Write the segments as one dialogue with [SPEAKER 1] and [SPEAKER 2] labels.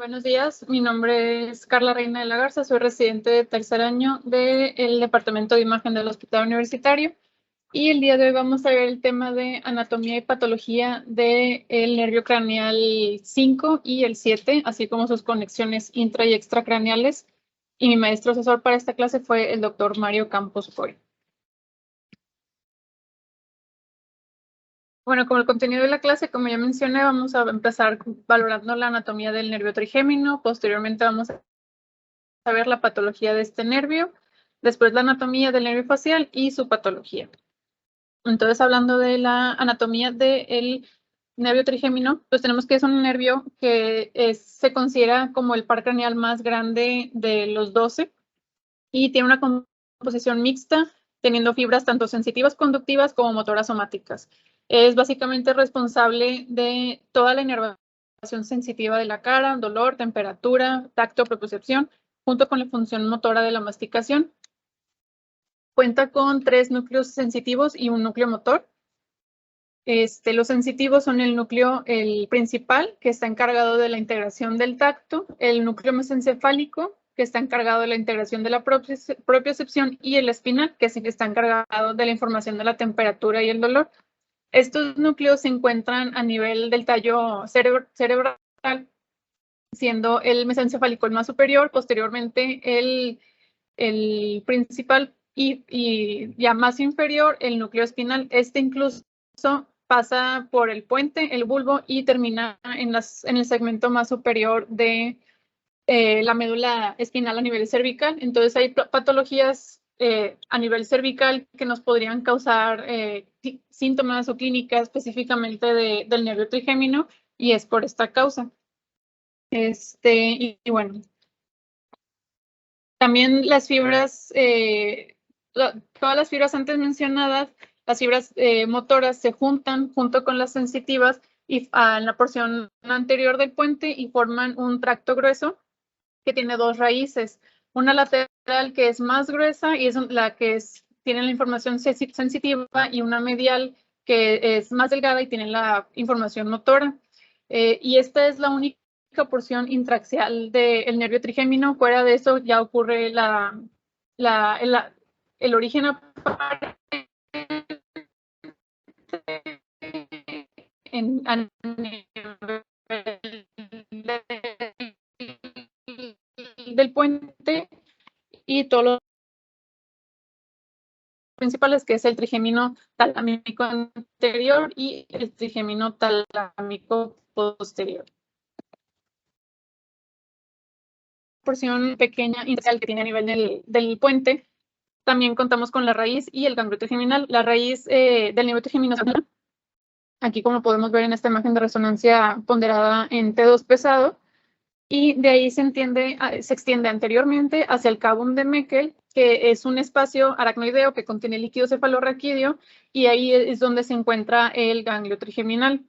[SPEAKER 1] Buenos días, mi nombre es Carla Reina de la Garza, soy residente de tercer año del Departamento de Imagen del Hospital Universitario y el día de hoy vamos a ver el tema de anatomía y patología del nervio craneal 5 y el 7, así como sus conexiones intra y extracraneales. Y mi maestro asesor para esta clase fue el doctor Mario Campos Coy. Bueno, como el contenido de la clase, como ya mencioné, vamos a empezar valorando la anatomía del nervio trigémino. Posteriormente vamos a ver la patología de este nervio, después la anatomía del nervio facial y su patología. Entonces, hablando de la anatomía del nervio trigémino, pues tenemos que es un nervio que se considera como el par craneal más grande de los 12 y tiene una composición mixta, teniendo fibras tanto sensitivas conductivas como motoras somáticas. Es básicamente responsable de toda la inervación sensitiva de la cara, dolor, temperatura, tacto, propiocepción, junto con la función motora de la masticación. Cuenta con 3 núcleos sensitivos y un núcleo motor. Los sensitivos son el núcleo principal, que está encargado de la integración del tacto, el núcleo mesencefálico, que está encargado de la integración de la propiocepción, y el espinal, que está encargado de la información de la temperatura y el dolor. Estos núcleos se encuentran a nivel del tallo cerebral, siendo el mesencefálico el más superior, posteriormente el principal y ya más inferior el núcleo espinal. Incluso pasa por el puente, el bulbo, y termina en el segmento más superior de la médula espinal a nivel cervical. Entonces hay patologías a nivel cervical que nos podrían causar síntomas o clínicas específicamente del nervio trigémino, y es por esta causa. Y bueno, también las fibras, todas las fibras antes mencionadas, las fibras motoras se juntan junto con las sensitivas y en la porción anterior del puente y forman un tracto grueso que tiene 2 raíces. Una lateral que es más gruesa y es la que tiene la información sensitiva, y una medial que es más delgada y tiene la información motora. Y esta es la única porción intraxial del nervio trigémino. Fuera de eso ya ocurre el origen aparte a nivel del puente y todos los principales, que es el trigémino talámico anterior y el trigémino talámico posterior. Porción pequeña inicial que tiene a nivel del puente. También contamos con la raíz y el ganglio trigeminal. La raíz del nervio trigeminal, aquí como podemos ver en esta imagen de resonancia ponderada en T2 pesado, y de ahí se extiende anteriormente hacia el cabum de Meckel, que es un espacio aracnoideo que contiene líquido cefalorraquídeo, y ahí es donde se encuentra el ganglio trigeminal.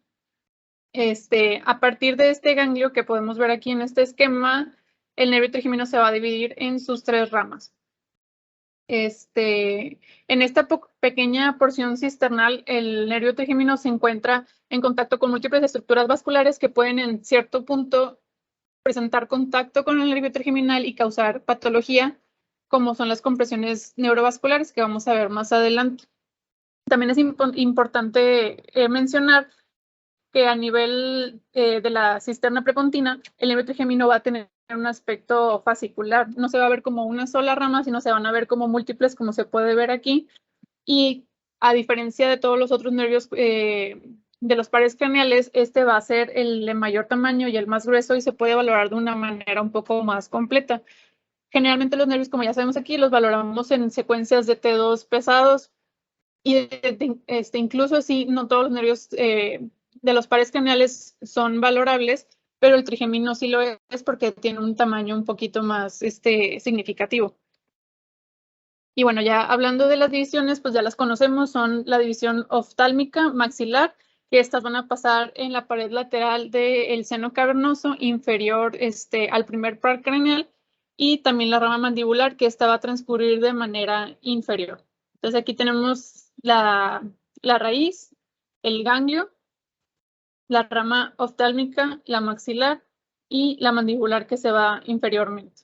[SPEAKER 1] A partir de este ganglio que podemos ver aquí en este esquema, el nervio trigémino se va a dividir en sus 3 ramas. En esta pequeña porción cisternal, el nervio trigémino se encuentra en contacto con múltiples estructuras vasculares que pueden en cierto punto presentar contacto con el nervio trigeminal y causar patología, como son las compresiones neurovasculares, que vamos a ver más adelante. También es importante mencionar que a nivel de la cisterna prepontina, el nervio trigémino va a tener un aspecto fascicular. No se va a ver como una sola rama, sino se van a ver como múltiples, como se puede ver aquí. Y a diferencia de todos los otros nervios de los pares craneales, este va a ser el de mayor tamaño y el más grueso, y se puede valorar de una manera un poco más completa. Generalmente los nervios, como ya sabemos aquí, los valoramos en secuencias de T2 pesados, y incluso así no todos los nervios de los pares craneales son valorables, pero el trigémino sí lo es porque tiene un tamaño un poquito más significativo. Y bueno, ya hablando de las divisiones, pues ya las conocemos, son la división oftálmica maxilar, que estas van a pasar en la pared lateral del seno cavernoso inferior al primer par craneal, y también la rama mandibular, que esta va a transcurrir de manera inferior. Entonces aquí tenemos la raíz, el ganglio, la rama oftálmica, la maxilar, y la mandibular que se va inferiormente.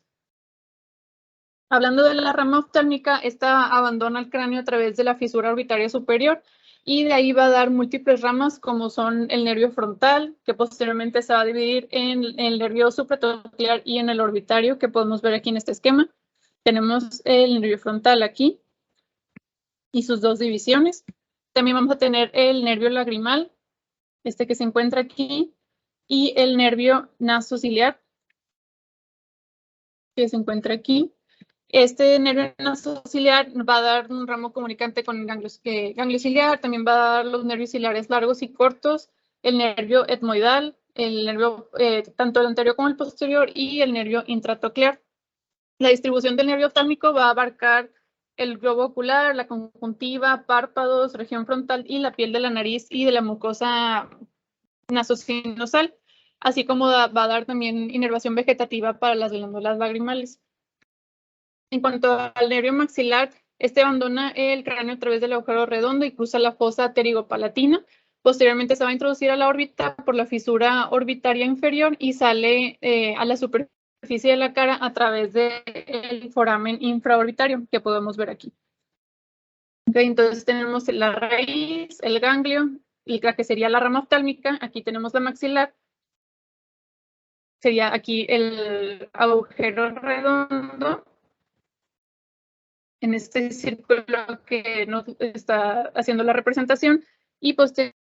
[SPEAKER 1] Hablando de la rama oftálmica, esta abandona el cráneo a través de la fisura orbitaria superior y de ahí va a dar múltiples ramas como son el nervio frontal, que posteriormente se va a dividir en el nervio supratroclear y en el orbitario, que podemos ver aquí en este esquema. Tenemos el nervio frontal aquí y sus dos divisiones. También vamos a tener el nervio lagrimal, este que se encuentra aquí, y el nervio nasociliar, que se encuentra aquí. Este nervio nasociliar va a dar un ramo comunicante con el ganglio ciliar, también va a dar los nervios ciliares largos y cortos, el nervio etmoidal, el nervio tanto el anterior como el posterior y el nervio intratroclear. La distribución del nervio oftálmico va a abarcar el globo ocular, la conjuntiva, párpados, región frontal y la piel de la nariz y de la mucosa nasocinosal, así como va a dar también inervación vegetativa para las glándulas lagrimales. En cuanto al nervio maxilar, este abandona el cráneo a través del agujero redondo y cruza la fosa pterigopalatina. Posteriormente se va a introducir a la órbita por la fisura orbitaria inferior y sale a la superficie de la cara a través del foramen infraorbitario que podemos ver aquí. Okay, entonces tenemos la raíz, el ganglio, la que sería la rama oftálmica. Aquí tenemos la maxilar. Sería aquí el agujero redondo en este círculo que nos está haciendo la representación y posteriormente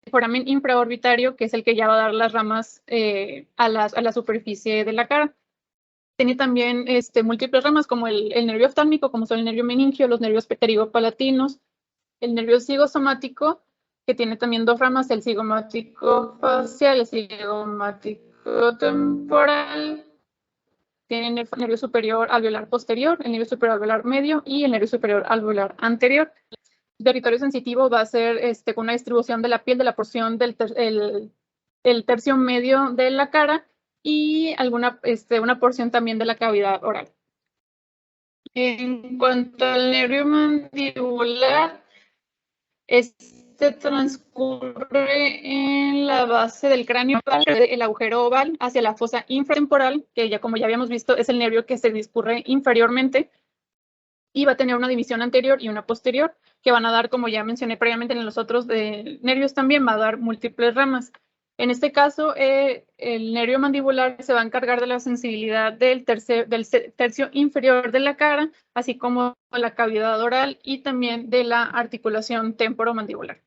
[SPEAKER 1] el foramen infraorbitario, que es el que ya va a dar las ramas a la superficie de la cara. Tiene también múltiples ramas como el nervio oftálmico, como son el nervio meningio, los nervios pterigopalatinos, el nervio cigosomático, que tiene también dos ramas, el cigomático facial, el cigomático temporal. Tienen el nervio superior alveolar posterior, el nervio superior alveolar medio y el nervio superior alveolar anterior. El territorio sensitivo va a ser con una distribución de la piel de la porción del el tercio medio de la cara y una porción también de la cavidad oral. En cuanto al nervio mandibular, transcurre en la base del cráneo, el agujero oval, hacia la fosa infratemporal, que ya como ya habíamos visto es el nervio que se discurre inferiormente, y va a tener una división anterior y una posterior, que van a dar, como ya mencioné previamente en los otros nervios también, va a dar múltiples ramas. En este caso, el nervio mandibular se va a encargar de la sensibilidad del tercio inferior de la cara, así como la cavidad oral y también de la articulación temporomandibular.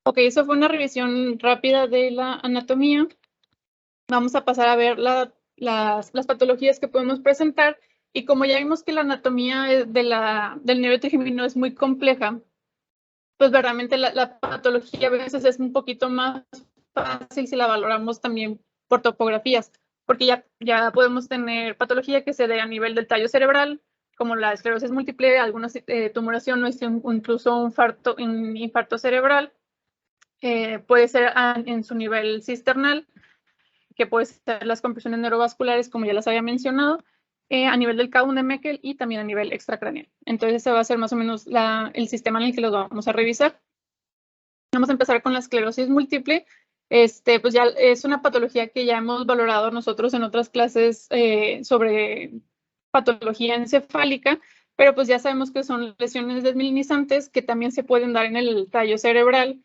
[SPEAKER 1] Ok, eso fue una revisión rápida de la anatomía. Vamos a pasar a ver las patologías que podemos presentar. Y como ya vimos que la anatomía del nervio trigemino es muy compleja, pues verdaderamente la patología a veces es un poquito más fácil si la valoramos también por topografías, porque ya podemos tener patología que se dé a nivel del tallo cerebral, como la esclerosis múltiple, alguna tumoración o incluso un infarto cerebral. Puede ser en su nivel cisternal, que puede ser las compresiones neurovasculares, como ya las había mencionado, a nivel del K1 de Meckel y también a nivel extracraneal. Entonces, ese va a ser más o menos el sistema en el que los vamos a revisar. Vamos a empezar con la esclerosis múltiple. Pues ya es una patología que ya hemos valorado nosotros en otras clases sobre patología encefálica, pero pues ya sabemos que son lesiones desmielinizantes que también se pueden dar en el tallo cerebral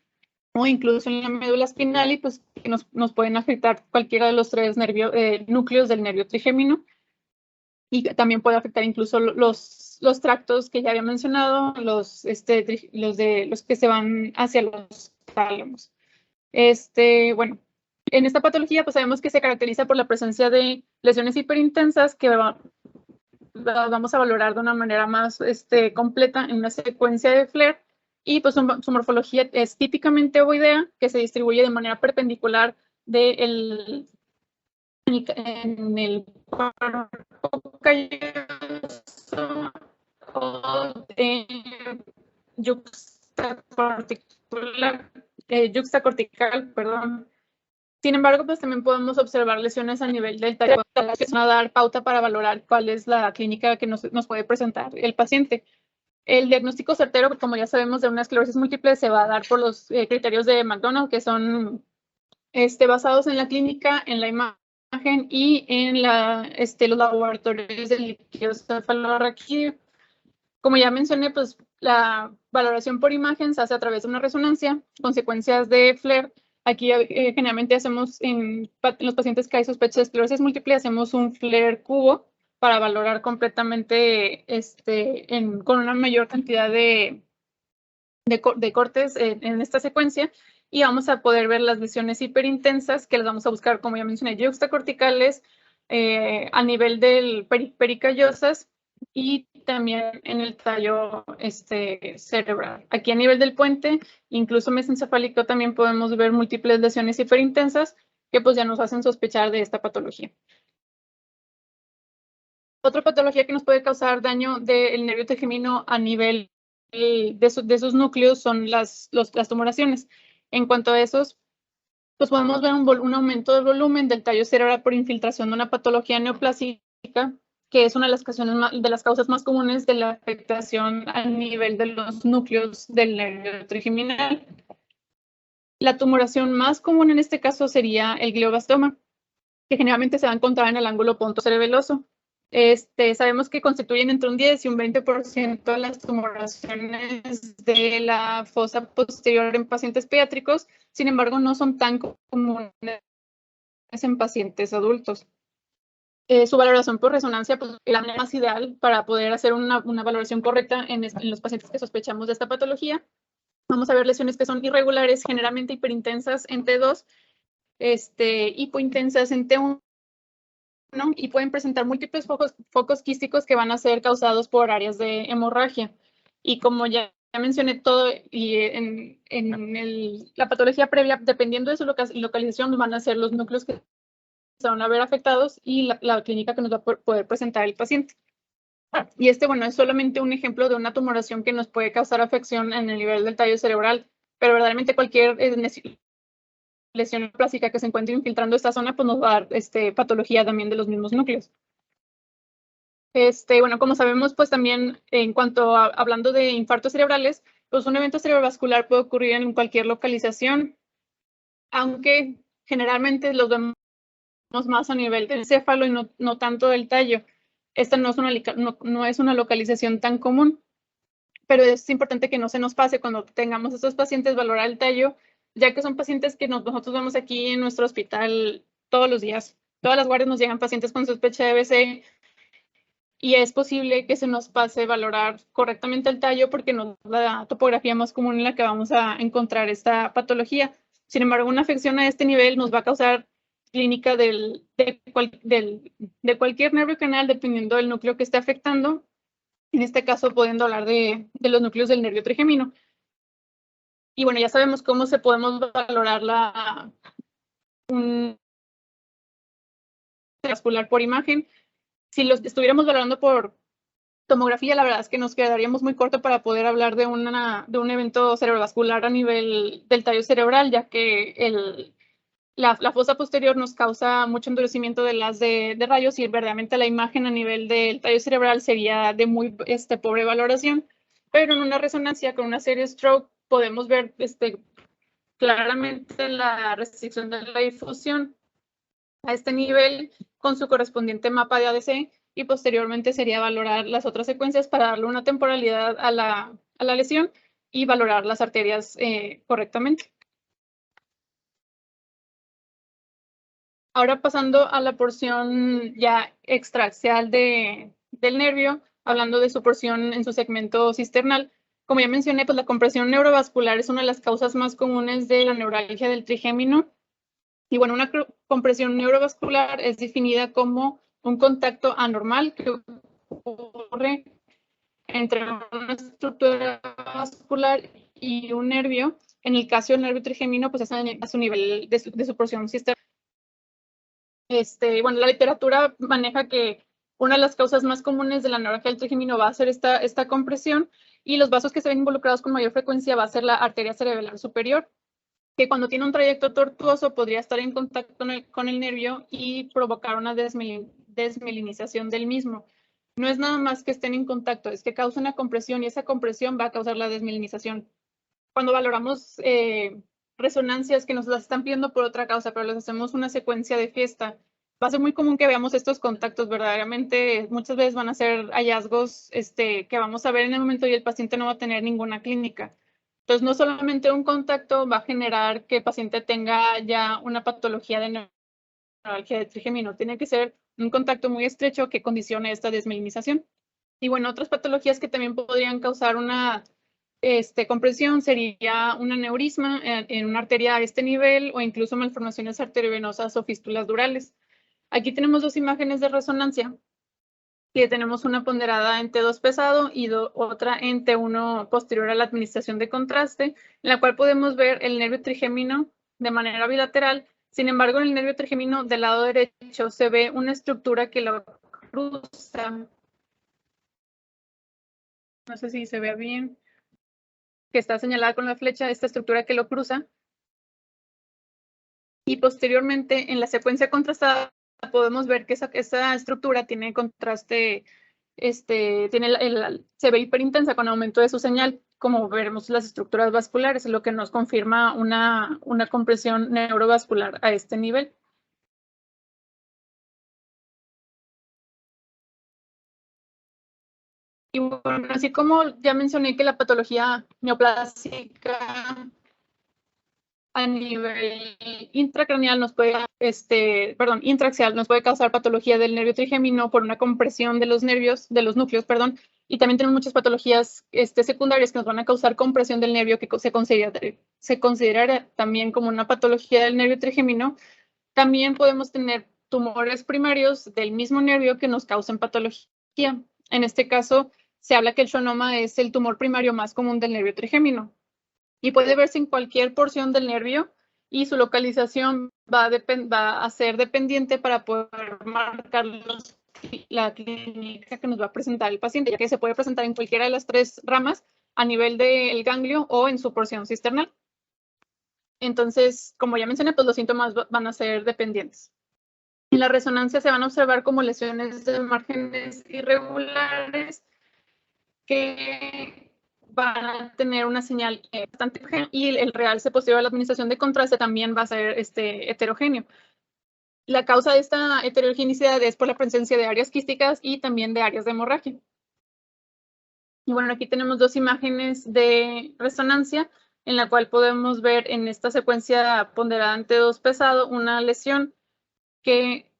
[SPEAKER 1] o incluso en la médula espinal y pues que nos pueden afectar cualquiera de los tres núcleos del nervio trigémino y también puede afectar incluso los tractos que ya había mencionado, los que se van hacia los tálamos. Bueno, en esta patología pues sabemos que se caracteriza por la presencia de lesiones hiperintensas que vamos a valorar de una manera más completa en una secuencia de Flair. Y pues su morfología es típicamente ovoidea, que se distribuye de manera perpendicular en el cuerpo calloso o yuxtacortical, perdón. Sin embargo, pues también podemos observar lesiones a nivel del tallo que van a dar pauta para valorar cuál es la clínica que nos puede presentar el paciente. El diagnóstico certero, como ya sabemos, de una esclerosis múltiple se va a dar por los criterios de McDonald, que son basados en la clínica, en la imagen y en los laboratorios de líquido cefalorraquídeo. Como ya mencioné, pues la valoración por imagen se hace a través de una resonancia, consecuencias de FLAIR. Aquí generalmente hacemos en los pacientes que hay sospecha de esclerosis múltiple, hacemos un FLAIR cubo para valorar completamente con una mayor cantidad de cortes en esta secuencia, y vamos a poder ver las lesiones hiperintensas que las vamos a buscar, como ya mencioné, yuxtacorticales a nivel del pericallosas y también en el tallo cerebral. Aquí a nivel del puente, incluso mesencefálico, también podemos ver múltiples lesiones hiperintensas que pues ya nos hacen sospechar de esta patología. Otra patología que nos puede causar daño del nervio trigemino a nivel de sus núcleos son las tumoraciones. En cuanto a esos, pues podemos ver un aumento del volumen del tallo cerebral por infiltración de una patología neoplasítica, que es una de las causas más comunes de la afectación a nivel de los núcleos del nervio trigeminal. La tumoración más común en este caso sería el glioblastoma, que generalmente se va a encontrar en el ángulo pontocerebeloso. Sabemos que constituyen entre un 10 y un 20% de las tumoraciones de la fosa posterior en pacientes pediátricos, sin embargo, no son tan comunes en pacientes adultos. Su valoración por resonancia, pues, la manera más ideal para poder hacer una valoración correcta en los pacientes que sospechamos de esta patología. Vamos a ver lesiones que son irregulares, generalmente hiperintensas en T2, hipointensas en T1, ¿no? Y pueden presentar múltiples focos quísticos que van a ser causados por áreas de hemorragia. Y como ya mencioné todo, y la patología previa, dependiendo de su localización, van a ser los núcleos que se van a ver afectados y la clínica que nos va a poder presentar el paciente. Y bueno, es solamente un ejemplo de una tumoración que nos puede causar afección en el nivel del tallo cerebral, pero verdaderamente cualquier lesión plástica que se encuentre infiltrando esta zona, pues nos va a dar patología también de los mismos núcleos. Bueno, como sabemos, pues también en cuanto a hablando de infartos cerebrales, pues un evento cerebrovascular puede ocurrir en cualquier localización, aunque generalmente los vemos más a nivel del encéfalo y no tanto del tallo. Esta no es una localización tan común, pero es importante que no se nos pase cuando tengamos estos pacientes valorar el tallo, ya que son pacientes que nosotros vemos aquí en nuestro hospital todos los días. Todas las guardias nos llegan pacientes con sospecha de BC y es posible que se nos pase valorar correctamente el tallo porque no es la topografía más común en la que vamos a encontrar esta patología. Sin embargo, una afección a este nivel nos va a causar clínica de cualquier nervio canal dependiendo del núcleo que esté afectando. En este caso, pudiendo hablar de los núcleos del nervio trigemino. Y bueno, ya sabemos cómo se podemos valorar un vascular por imagen. Si los estuviéramos valorando por tomografía, la verdad es que nos quedaríamos muy corto para poder hablar de un evento cerebrovascular a nivel del tallo cerebral, ya que la fosa posterior nos causa mucho endurecimiento de las de rayos y verdaderamente la imagen a nivel del tallo cerebral sería de muy pobre valoración, pero en una resonancia con una serie stroke podemos ver claramente la restricción de la difusión a este nivel con su correspondiente mapa de ADC y posteriormente sería valorar las otras secuencias para darle una temporalidad a la lesión y valorar las arterias correctamente. Ahora pasando a la porción ya extraaxial del nervio, hablando de su porción en su segmento cisternal. Como ya mencioné, pues la compresión neurovascular es una de las causas más comunes de la neuralgia del trigémino. Y bueno, una compresión neurovascular es definida como un contacto anormal que ocurre entre una estructura vascular y un nervio. En el caso del nervio trigémino, pues es a su nivel de su porción cisternal. Bueno, la literatura maneja que una de las causas más comunes de la neuralgia del trigémino va a ser esta compresión, y los vasos que se ven involucrados con mayor frecuencia va a ser la arteria cerebral superior, que cuando tiene un trayecto tortuoso podría estar en contacto con el nervio y provocar una desmelinización del mismo. No es nada más que estén en contacto, es que causa una compresión y esa compresión va a causar la desmielinización. Cuando valoramos resonancias que nos las están pidiendo por otra causa, pero les hacemos una secuencia de fiesta, va a ser muy común que veamos estos contactos. Verdaderamente muchas veces van a ser hallazgos que vamos a ver en el momento y el paciente no va a tener ninguna clínica. Entonces, no solamente un contacto va a generar que el paciente tenga ya una patología de neuralgia de trigémino, tiene que ser un contacto muy estrecho que condicione esta desmielinización. Y bueno, otras patologías que también podrían causar una compresión sería un aneurisma en una arteria a este nivel o incluso malformaciones arteriovenosas o fístulas durales. Aquí tenemos dos imágenes de resonancia, que tenemos una ponderada en T2 pesado y otra en T1 posterior a la administración de contraste, en la cual podemos ver el nervio trigémino de manera bilateral. Sin embargo, en el nervio trigémino del lado derecho se ve una estructura que lo cruza. No sé si se ve bien, que está señalada con la flecha, esta estructura que lo cruza. Y posteriormente, en la secuencia contrastada, podemos ver que esa estructura tiene contraste, se ve hiperintensa con aumento de su señal, como veremos las estructuras vasculares, lo que nos confirma una compresión neurovascular a este nivel. Y bueno, así como ya mencioné que la patología neoplásica a nivel intracraneal intraaxial nos puede causar patología del nervio trigémino por una compresión de los nervios, de los núcleos, perdón, y también tenemos muchas patologías secundarias que nos van a causar compresión del nervio que se considera también como una patología del nervio trigémino. También podemos tener tumores primarios del mismo nervio que nos causen patología. En este caso, se habla que el schwannoma es el tumor primario más común del nervio trigémino y puede verse en cualquier porción del nervio y su localización va a ser dependiente para poder marcar la clínica que nos va a presentar el paciente, ya que se puede presentar en cualquiera de las tres ramas a nivel del ganglio o en su porción cisternal. Entonces, como ya mencioné, pues los síntomas van a ser dependientes. En la resonancia se van a observar como lesiones de márgenes irregulares que van a tener una señal bastante y el realce posterior a la administración de contraste también va a ser heterogéneo. La causa de esta heterogeneidad es por la presencia de áreas quísticas y también de áreas de hemorragia. Y bueno, aquí tenemos dos imágenes de resonancia en la cual podemos ver en esta secuencia ponderada en T2 pesado una lesión que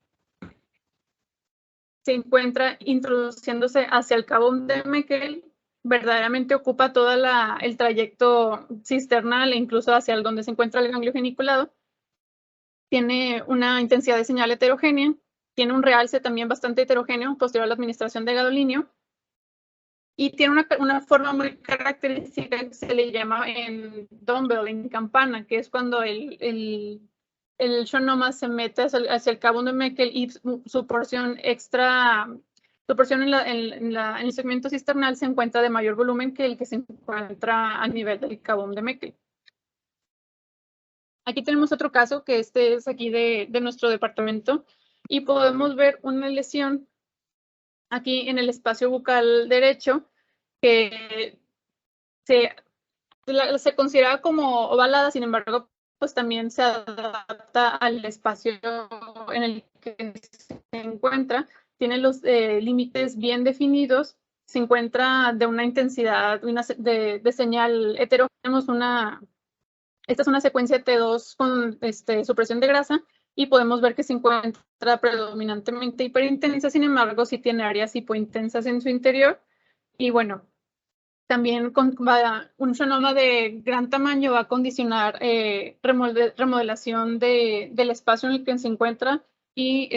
[SPEAKER 1] se encuentra introduciéndose hacia el Cabum de Meckel, verdaderamente ocupa todo el trayecto cisternal e incluso hacia donde se encuentra el ganglio geniculado. Tiene una intensidad de señal heterogénea, tiene un realce también bastante heterogéneo posterior a la administración de gadolinio y tiene una forma muy característica que se le llama en dumbbell, en campana, que es cuando el schwannoma se mete hacia el Cabum de Meckel y su porción en el segmento cisternal se encuentra de mayor volumen que el que se encuentra a nivel del Cabum de Meckel. Aquí tenemos otro caso, que es aquí de nuestro departamento, y podemos ver una lesión aquí en el espacio bucal derecho que se considera como ovalada, sin embargo, pues también se adapta al espacio en el que se encuentra, tiene los límites bien definidos, se encuentra de una intensidad de señal heterogénea. Esta es una secuencia T2 con supresión de grasa y podemos ver que se encuentra predominantemente hiperintensa, sin embargo, sí tiene áreas hipointensas en su interior. Y bueno, también un schwannoma de gran tamaño va a condicionar remodelación del espacio en el que se encuentra y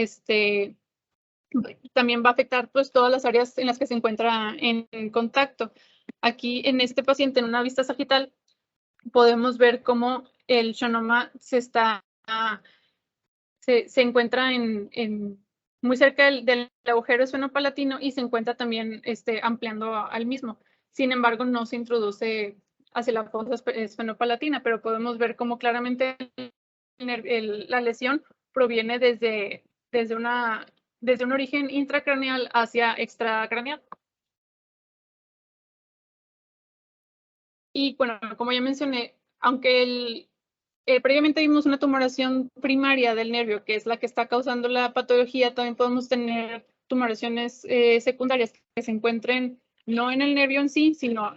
[SPEAKER 1] también va a afectar pues, todas las áreas en las que se encuentra en contacto. Aquí en este paciente, en una vista sagital, podemos ver cómo el schwannoma se encuentra muy cerca del agujero esfenopalatino y se encuentra también ampliando al mismo. Sin embargo, no se introduce hacia la fosa esfenopalatina, pero podemos ver cómo claramente la lesión proviene desde una desde un origen intracraneal hacia extracraneal. Y bueno, como ya mencioné, aunque previamente vimos una tumoración primaria del nervio, que es la que está causando la patología, también podemos tener tumoraciones secundarias que se encuentren no en el nervio en sí, sino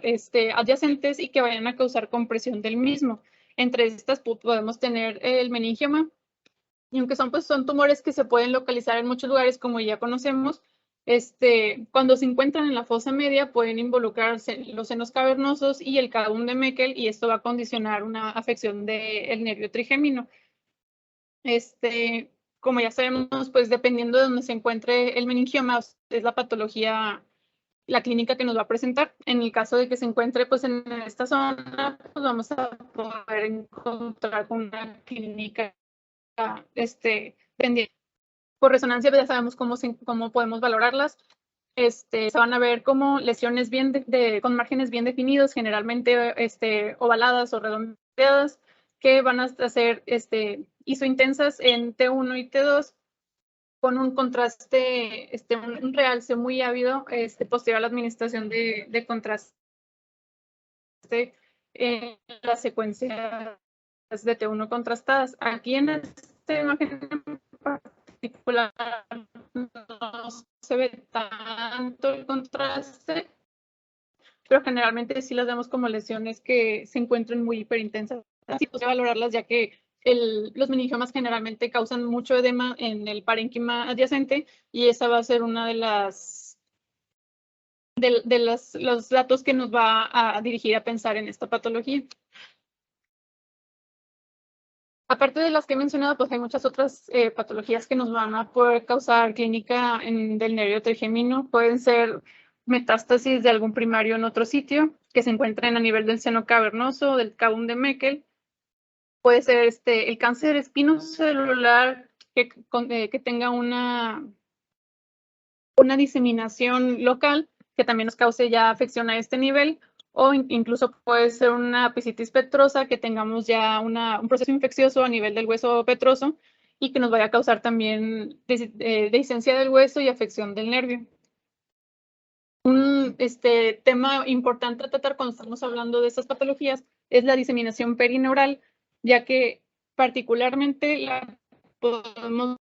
[SPEAKER 1] adyacentes y que vayan a causar compresión del mismo. Entre estas podemos tener el meningioma, y aunque son tumores que se pueden localizar en muchos lugares, como ya conocemos, cuando se encuentran en la fosa media pueden involucrarse los senos cavernosos y el cavum de Meckel, y esto va a condicionar una afección del nervio trigémino. Como ya sabemos, pues dependiendo de donde se encuentre el meningioma, es la patología, la clínica que nos va a presentar. En el caso de que se encuentre pues en esta zona, pues vamos a poder encontrar una clínica pendiente. Por resonancia ya sabemos cómo podemos valorarlas. Se van a ver como lesiones con márgenes bien definidos, generalmente ovaladas o redondeadas, que van a ser isointensas en T1 y T2, con un contraste, un realce muy ávido posterior a la administración de contraste en las secuencias de T1 contrastadas. Aquí en esta imagen en particular no se ve tanto el contraste, pero generalmente sí las vemos como lesiones que se encuentran muy hiperintensas. Así pues, valorarlas, ya que los meningiomas generalmente causan mucho edema en el parénquima adyacente, y esa va a ser una de los datos que nos va a dirigir a pensar en esta patología. Aparte de las que he mencionado, pues hay muchas otras patologías que nos van a poder causar clínica del nervio trigémino. Pueden ser metástasis de algún primario en otro sitio que se encuentren a nivel del seno cavernoso, del cavum de Meckel. Puede ser el cáncer espinocelular que tenga una diseminación local que también nos cause ya afección a este nivel, o incluso puede ser una apicitis petrosa, que tengamos ya un proceso infeccioso a nivel del hueso petroso y que nos vaya a causar también dehiscencia del hueso y afección del nervio. Un tema importante a tratar cuando estamos hablando de estas patologías es la diseminación perineural, ya que particularmente la podemos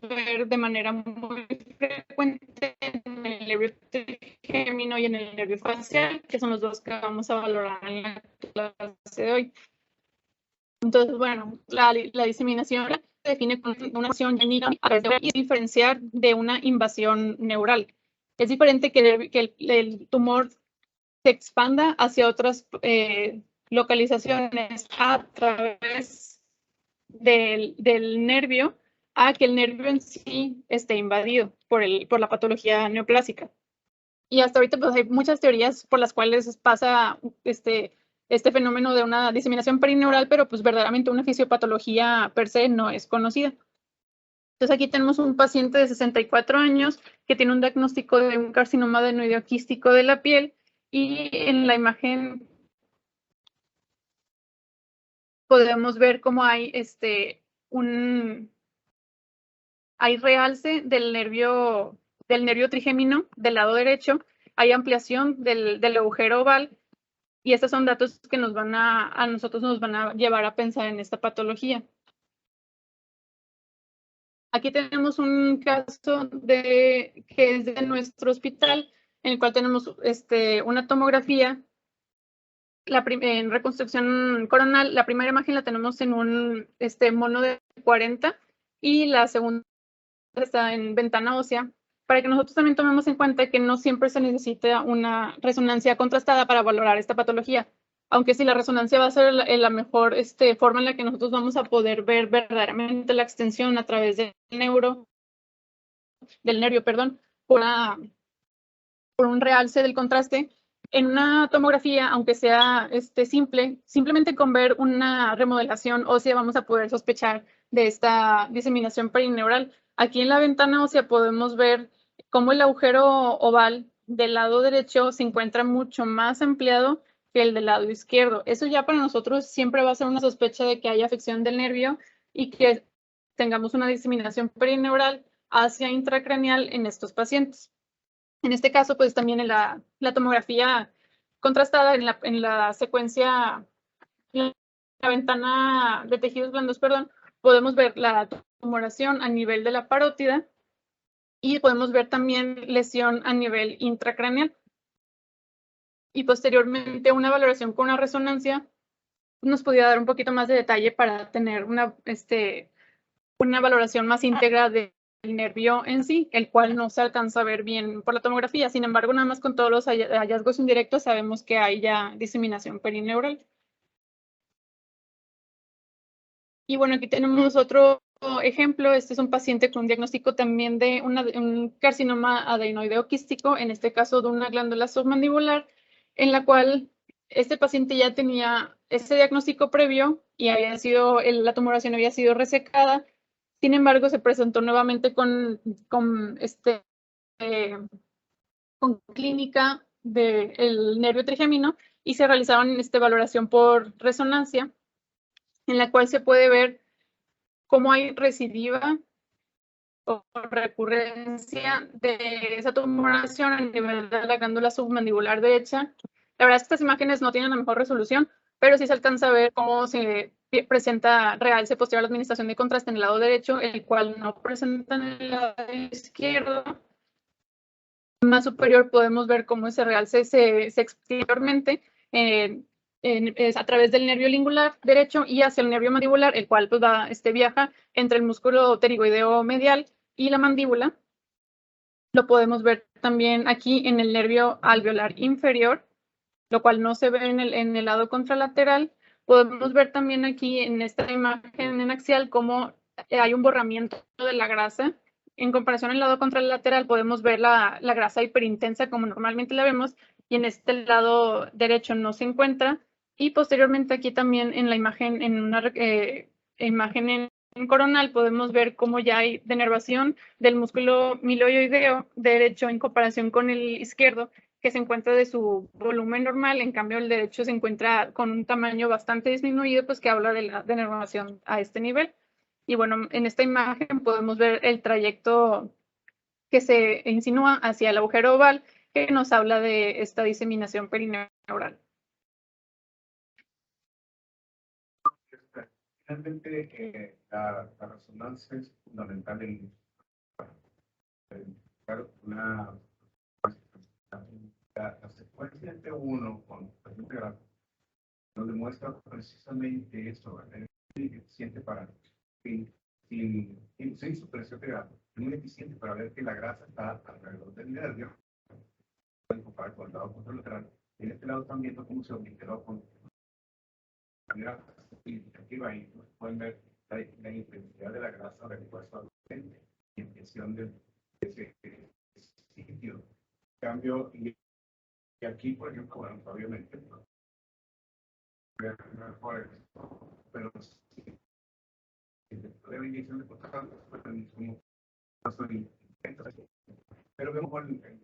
[SPEAKER 1] ver de manera muy frecuente en el nervio trigémino y en el nervio facial, que son los dos que vamos a valorar en la clase de hoy. Entonces, bueno, la diseminación se define como una acción y diferenciar de una invasión neural. Es diferente que el tumor se expanda hacia otras localizaciones a través del nervio, a que el nervio en sí esté invadido por la patología neoplásica. Y hasta ahorita pues hay muchas teorías por las cuales pasa este fenómeno de una diseminación perineural, pero pues verdaderamente una fisiopatología per se no es conocida. Entonces aquí tenemos un paciente de 64 años que tiene un diagnóstico de un carcinoma adenoideo quístico de la piel, y en la imagen podemos ver cómo hay hay realce del nervio trigémino del lado derecho, hay ampliación del agujero oval, y estos son datos que a nosotros nos van a llevar a pensar en esta patología. Aquí tenemos un caso que es de nuestro hospital, en el cual tenemos una tomografía en reconstrucción coronal. La primera imagen la tenemos en un mono de 40 y la segunda está en ventana ósea, para que nosotros también tomemos en cuenta que no siempre se necesita una resonancia contrastada para valorar esta patología, aunque sí la resonancia va a ser la mejor forma en la que nosotros vamos a poder ver verdaderamente la extensión a través del nervio, por un realce del contraste. En una tomografía, aunque sea simplemente con ver una remodelación ósea vamos a poder sospechar de esta diseminación perineural. Aquí en la ventana ósea podemos ver cómo el agujero oval del lado derecho se encuentra mucho más ampliado que el del lado izquierdo. Eso ya para nosotros siempre va a ser una sospecha de que haya afección del nervio y que tengamos una diseminación perineural, hacia intracraneal en estos pacientes. En este caso, pues también en la tomografía contrastada, en la secuencia, en la ventana de tejidos blandos, perdón, podemos ver la tumoración a nivel de la parótida y podemos ver también lesión a nivel intracraneal. Y posteriormente una valoración con una resonancia nos podría dar un poquito más de detalle para tener una valoración más íntegra del nervio en sí, el cual no se alcanza a ver bien por la tomografía. Sin embargo, nada más con todos los hallazgos indirectos sabemos que hay ya diseminación perineural. Y bueno, aquí tenemos otro ejemplo. Este es un paciente con un diagnóstico también de un carcinoma adenoideo quístico, en este caso de una glándula submandibular, en la cual este paciente ya tenía este diagnóstico previo y la tumoración había sido resecada. Sin embargo, se presentó nuevamente con con clínica del nervio trigémino y se realizaron valoración por resonancia, en la cual se puede ver cómo hay recidiva o recurrencia de esa tumoración a nivel de la glándula submandibular derecha. La verdad es que estas imágenes no tienen la mejor resolución, pero sí se alcanza a ver cómo se presenta realce posterior a la administración de contraste en el lado derecho, el cual no presenta en el lado izquierdo. Más superior podemos ver cómo ese realce se exteriormente a través del nervio lingular derecho y hacia el nervio mandibular, el cual pues, viaja entre el músculo pterigoideo medial y la mandíbula. Lo podemos ver también aquí en el nervio alveolar inferior, lo cual no se ve en el lado contralateral. Podemos ver también aquí en esta imagen en axial cómo hay un borramiento de la grasa. En comparación al lado contralateral podemos ver la grasa hiperintensa como normalmente la vemos y en este lado derecho no se encuentra. Y posteriormente aquí también en la imagen, en una imagen en coronal, podemos ver cómo ya hay denervación del músculo miloioideo derecho en comparación con el izquierdo, que se encuentra de su volumen normal, en cambio el derecho se encuentra con un tamaño bastante disminuido, pues que habla de la denervación a este nivel. Y bueno, en esta imagen podemos ver el trayecto que se insinúa hacia el agujero oval, que nos habla de esta diseminación perineural.
[SPEAKER 2] Finalmente, la resonancia es fundamental en la secuencia T1 con paciente grave nos demuestra precisamente eso, es muy eficiente para, sin supresión de grasa, es muy eficiente para ver que la grasa está alrededor del nervio, pueden comparar con el lado contralateral. En este lado están viendo cómo se obliteró con manera significativa y pueden ver la intensidad de la grasa del esfuerzo y intención de ese sitio. En cambio, y aquí, por ejemplo, bueno, obviamente, pero sí, de la inyección de contactos, como pero vemos el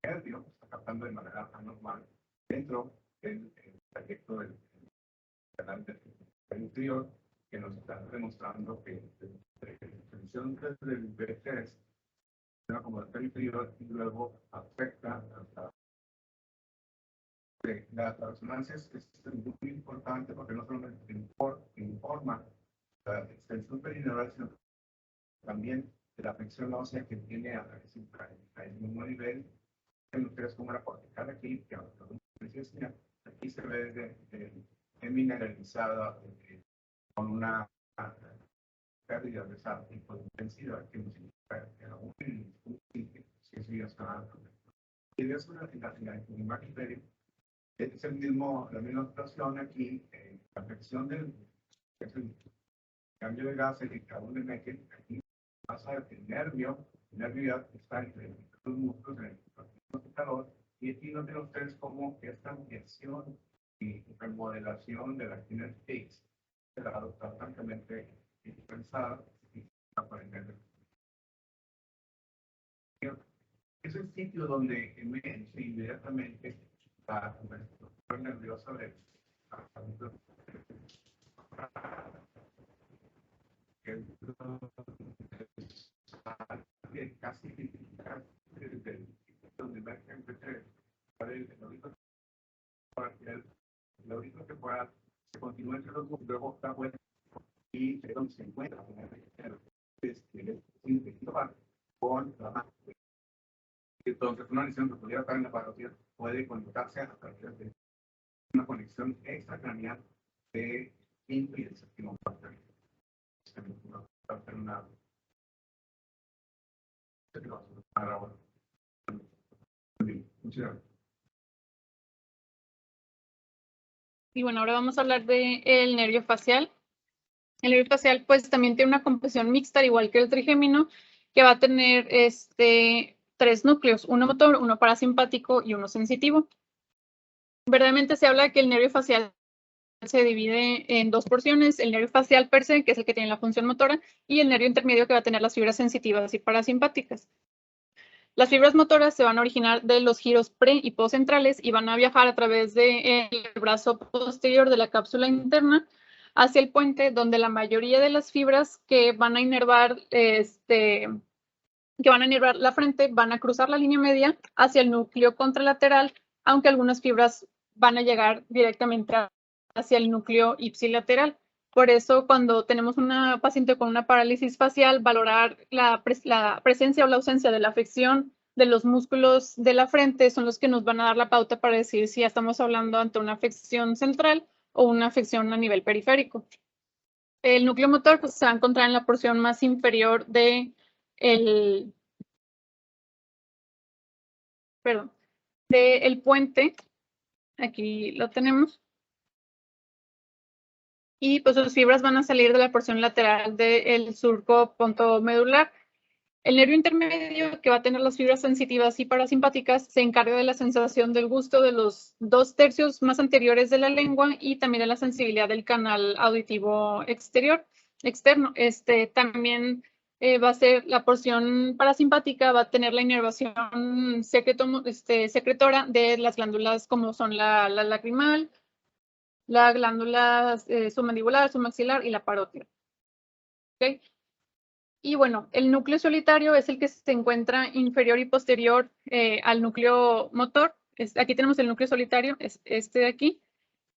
[SPEAKER 2] nervio está captando de manera anormal dentro del trayecto del canal inferior, que nos está demostrando que la extensión del B3 es una acomodante inferior y luego afecta a la resonancia. Es muy importante porque no solamente informa la extensión perineural, sino también de la afección ósea que tiene a el mismo nivel en ustedes como la cortical aquí, que aquí se ve mineralizada con una pérdida de esa tipo de intensidad que nos significa que aún si eso ya está. Y eso en la imagen es la misma situación aquí, la afección del cambio de gas y carbón de Meckel. Aquí pasa el nervio ya está entre los músculos en el calor, y aquí noten ustedes cómo esta ampliación y remodelación de la kinetics está francamente pensada para el nervio. Es el sitio donde emerge inmediatamente la estructura nerviosa del el audífono que pueda, se continúa entre los dos, luego está bueno y es donde se encuentra con la mano. Entonces, una lesión que pudiera estar en la parótida puede conectarse a través de una conexión extracraneal de quinto y el séptimo parte. Muchas gracias.
[SPEAKER 1] Y bueno, ahora vamos a hablar del nervio facial. El nervio facial pues también tiene una composición mixta, al igual que el trigémino, que va a tener tres núcleos, uno motor, uno parasimpático y uno sensitivo. Verdaderamente se habla que el nervio facial se divide en dos porciones, el nervio facial per se, que es el que tiene la función motora, y el nervio intermedio, que va a tener las fibras sensitivas y parasimpáticas. Las fibras motoras se van a originar de los giros pre- y postcentrales y van a viajar a través del brazo posterior de la cápsula interna hacia el puente, donde la mayoría de las fibras que van a inervar la frente van a cruzar la línea media hacia el núcleo contralateral, aunque algunas fibras van a llegar directamente hacia el núcleo ipsilateral. Por eso, cuando tenemos una paciente con una parálisis facial, valorar la presencia o la ausencia de la afección de los músculos de la frente son los que nos van a dar la pauta para decir si ya estamos hablando ante una afección central o una afección a nivel periférico. El núcleo motor pues, se va a encontrar en la porción más inferior del puente. Aquí lo tenemos. Y pues sus fibras van a salir de la porción lateral del surco pontomedular. El nervio intermedio, que va a tener las fibras sensitivas y parasimpáticas, se encarga de la sensación del gusto de los 2/3 más anteriores de la lengua y también de la sensibilidad del canal auditivo externo. También va a ser la porción parasimpática, va a tener la inervación secretora de las glándulas como son la lacrimal, la glándula submandibular, submaxilar y la parótida. ¿Okay? Y bueno, el núcleo solitario es el que se encuentra inferior y posterior al núcleo motor. Aquí tenemos el núcleo solitario, es este de aquí,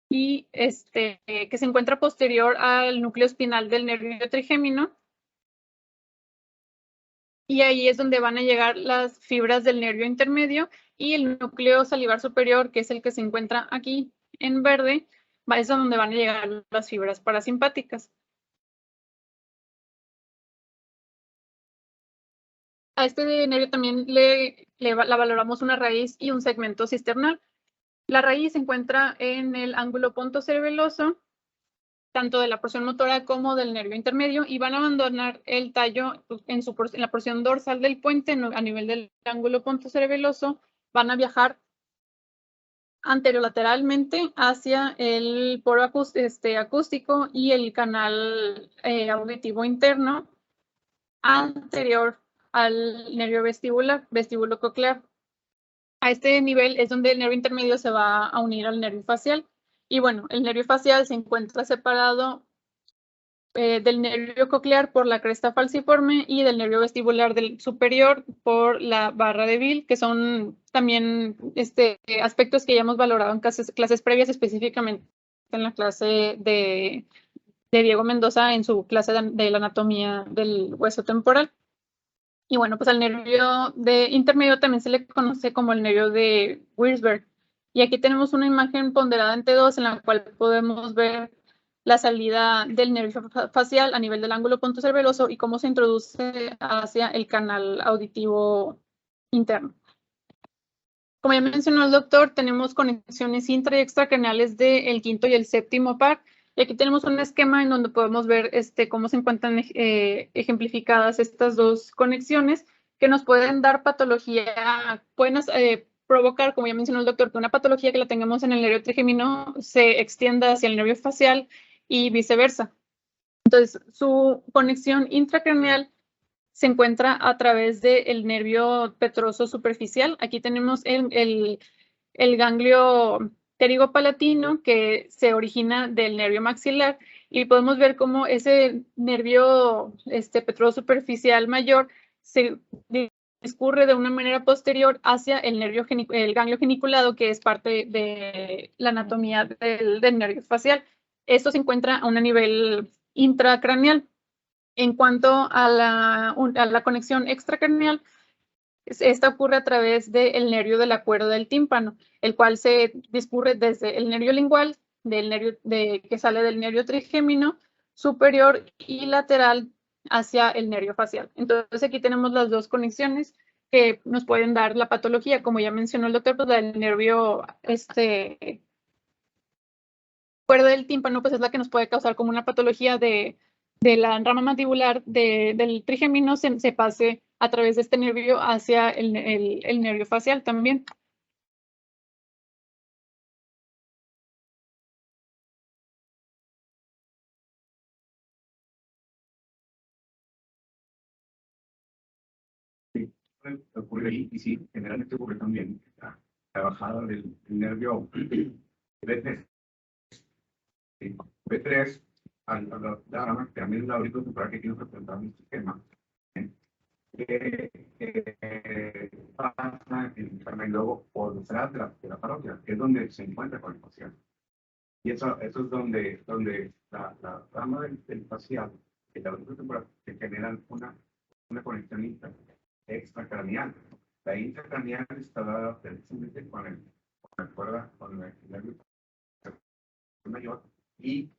[SPEAKER 1] y que se encuentra posterior al núcleo espinal del nervio trigémino. Y ahí es donde van a llegar las fibras del nervio intermedio y el núcleo salivar superior, que es el que se encuentra aquí en verde, es donde van a llegar las fibras parasimpáticas. A este nervio también la valoramos una raíz y un segmento cisternal. La raíz se encuentra en el ángulo pontocerebeloso, tanto de la porción motora como del nervio intermedio, y van a abandonar el tallo en la porción dorsal del puente a nivel del ángulo pontocerebeloso. Van a viajar anterolateralmente hacia el poro acústico y el canal auditivo interno anterior al nervio vestíbulo coclear. A este nivel es donde el nervio intermedio se va a unir al nervio facial. Y bueno, el nervio facial se encuentra separado del nervio coclear por la cresta falciforme y del nervio vestibular del superior por la barra de Bill, que son también aspectos que ya hemos valorado en clases previas, específicamente en la clase de Diego Mendoza en su clase de la anatomía del hueso temporal. Y bueno, pues al nervio de intermedio también se le conoce como el nervio de Wiersberg. Y aquí tenemos una imagen ponderada en T2 en la cual podemos ver la salida del nervio facial a nivel del ángulo pontocerebeloso y cómo se introduce hacia el canal auditivo interno. Como ya mencionó el doctor, tenemos conexiones intra y extracraneales del quinto y el séptimo par. Y aquí tenemos un esquema en donde podemos ver cómo se encuentran ejemplificadas estas dos conexiones que nos pueden dar patología, pueden provocar, como ya mencionó el doctor, que una patología que la tengamos en el nervio trigémino se extienda hacia el nervio facial y viceversa. Entonces, su conexión intracraneal se encuentra a través del nervio petroso superficial. Aquí tenemos el ganglio pterigopalatino que se origina del nervio maxilar y podemos ver cómo ese nervio petroso superficial mayor se discurre de una manera posterior hacia el ganglio geniculado, que es parte de la anatomía del nervio facial. Esto se encuentra a un nivel intracraneal. En cuanto a la conexión extracraneal, esta ocurre a través del nervio de la cuerda del tímpano, el cual se discurre desde el nervio lingual, que sale del nervio trigémino superior y lateral hacia el nervio facial. Entonces aquí tenemos las dos conexiones que nos pueden dar la patología. Como ya mencionó el doctor, pues el nervio cuerda del tímpano pues es la que nos puede causar como una patología de la rama mandibular del trigémino se pase a través de este nervio hacia el nervio facial también.
[SPEAKER 2] Ocurre ahí, y sí, generalmente ocurre también la bajada del nervio B3. Sí, B3, también la auricular temporal que tiene representado en el sistema, pasa y luego por detrás de la parótida, que es donde se encuentra con el facial. Y eso es donde la rama del facial y la auricular temporal que generan una conexión extracraneal. La intracraneal está dada precisamente con el nervio mayor y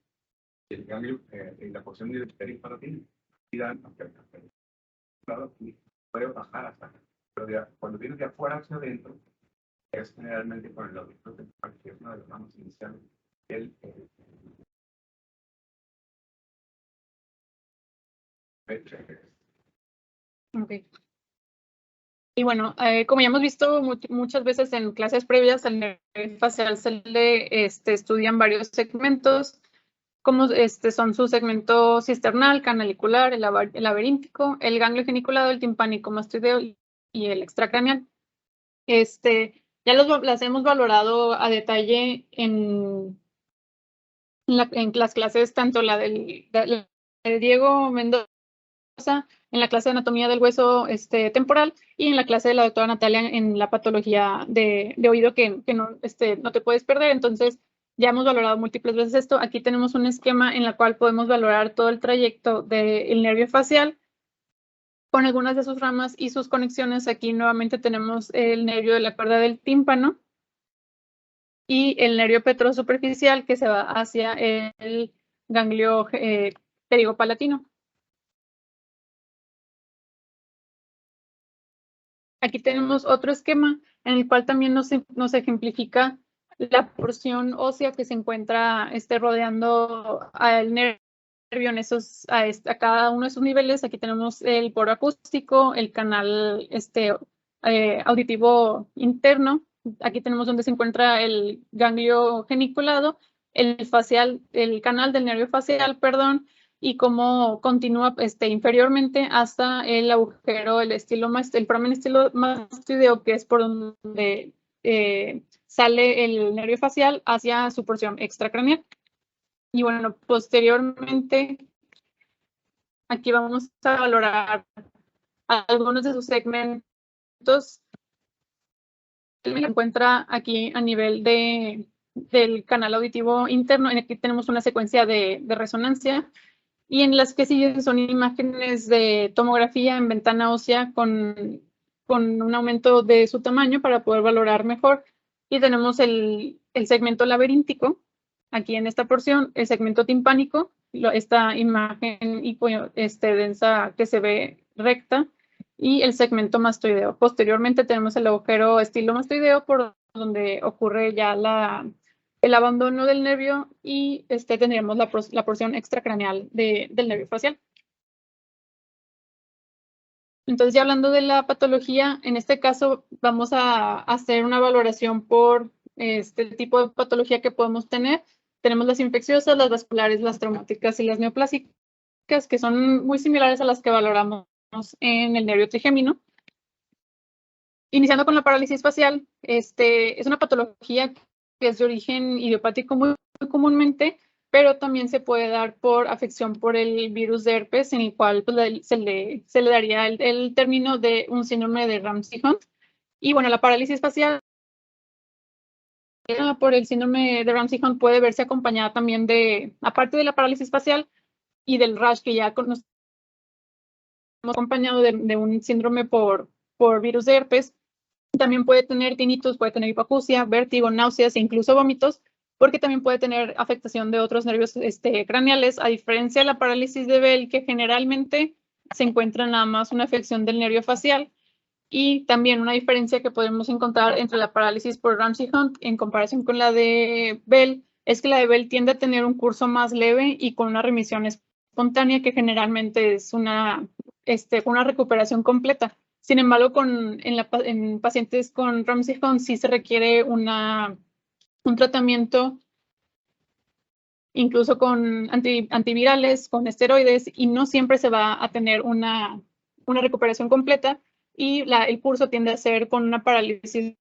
[SPEAKER 2] el ganglio y la porción del periparatídeo. Puede bajar hasta acá. Pero cuando viene de afuera hacia adentro, es generalmente con el audífono temporal, que es una de las ramas iniciales del
[SPEAKER 1] Okay. Y bueno, como ya hemos visto muchas veces en clases previas, al nervio facial se le estudian varios segmentos, como son su segmento cisternal, canalicular, el laberíntico, el ganglio geniculado, el timpánico mastoideo y el extracraneal. Ya las hemos valorado a detalle en las clases, tanto la de Diego Mendoza, en la clase de anatomía del hueso temporal y en la clase de la doctora Natalia en la patología de oído que no te puedes perder. Entonces, ya hemos valorado múltiples veces esto. Aquí tenemos un esquema en el cual podemos valorar todo el trayecto del nervio facial con algunas de sus ramas y sus conexiones. Aquí nuevamente tenemos el nervio de la cuerda del tímpano y el nervio petrosuperficial que se va hacia el ganglio pterigopalatino. Aquí tenemos otro esquema en el cual también nos ejemplifica la porción ósea que se encuentra rodeando al nervio en a cada uno de sus niveles. Aquí tenemos el poro acústico, el canal auditivo interno. Aquí tenemos donde se encuentra el ganglio geniculado, el canal del nervio facial, perdón, y cómo continúa inferiormente hasta el agujero, el foramen estilomastoideo, que es por donde sale el nervio facial hacia su porción extracraneal. Y bueno, posteriormente, aquí vamos a valorar algunos de sus segmentos. Se encuentra aquí a nivel del canal auditivo interno. Aquí tenemos una secuencia de resonancia. Y en las que siguen son imágenes de tomografía en ventana ósea con un aumento de su tamaño para poder valorar mejor. Y tenemos el segmento laberíntico, aquí en esta porción, el segmento timpánico, esta imagen densa que se ve recta, y el segmento mastoideo. Posteriormente tenemos el agujero estilomastoideo por donde ocurre ya el abandono del nervio y tendríamos la porción extracraneal del nervio facial. Entonces, ya hablando de la patología, en este caso vamos a hacer una valoración por este tipo de patología que podemos tener. Tenemos las infecciosas, las vasculares, las traumáticas y las neoplásicas, que son muy similares a las que valoramos en el nervio trigémino. Iniciando con la parálisis facial, es una patología que es de origen idiopático muy comúnmente, pero también se puede dar por afección por el virus de herpes, en el cual pues, se le daría el término de un síndrome de Ramsay-Hunt. Y bueno, la parálisis facial por el síndrome de Ramsay-Hunt puede verse acompañada también de, aparte de la parálisis facial y del rash que ya nos hemos acompañado de un síndrome por virus de herpes, también puede tener tinnitus, puede tener hipoacusia, vértigo, náuseas e incluso vómitos, porque también puede tener afectación de otros nervios craneales, a diferencia de la parálisis de Bell, que generalmente se encuentra nada más una afección del nervio facial. Y también una diferencia que podemos encontrar entre la parálisis por Ramsay-Hunt en comparación con la de Bell es que la de Bell tiende a tener un curso más leve y con una remisión espontánea que generalmente es una recuperación completa. Sin embargo, en pacientes con Ramsay-Hunt sí se requiere un tratamiento incluso con antivirales, con esteroides, y no siempre se va a tener una recuperación completa, y el curso tiende a ser con una parálisis,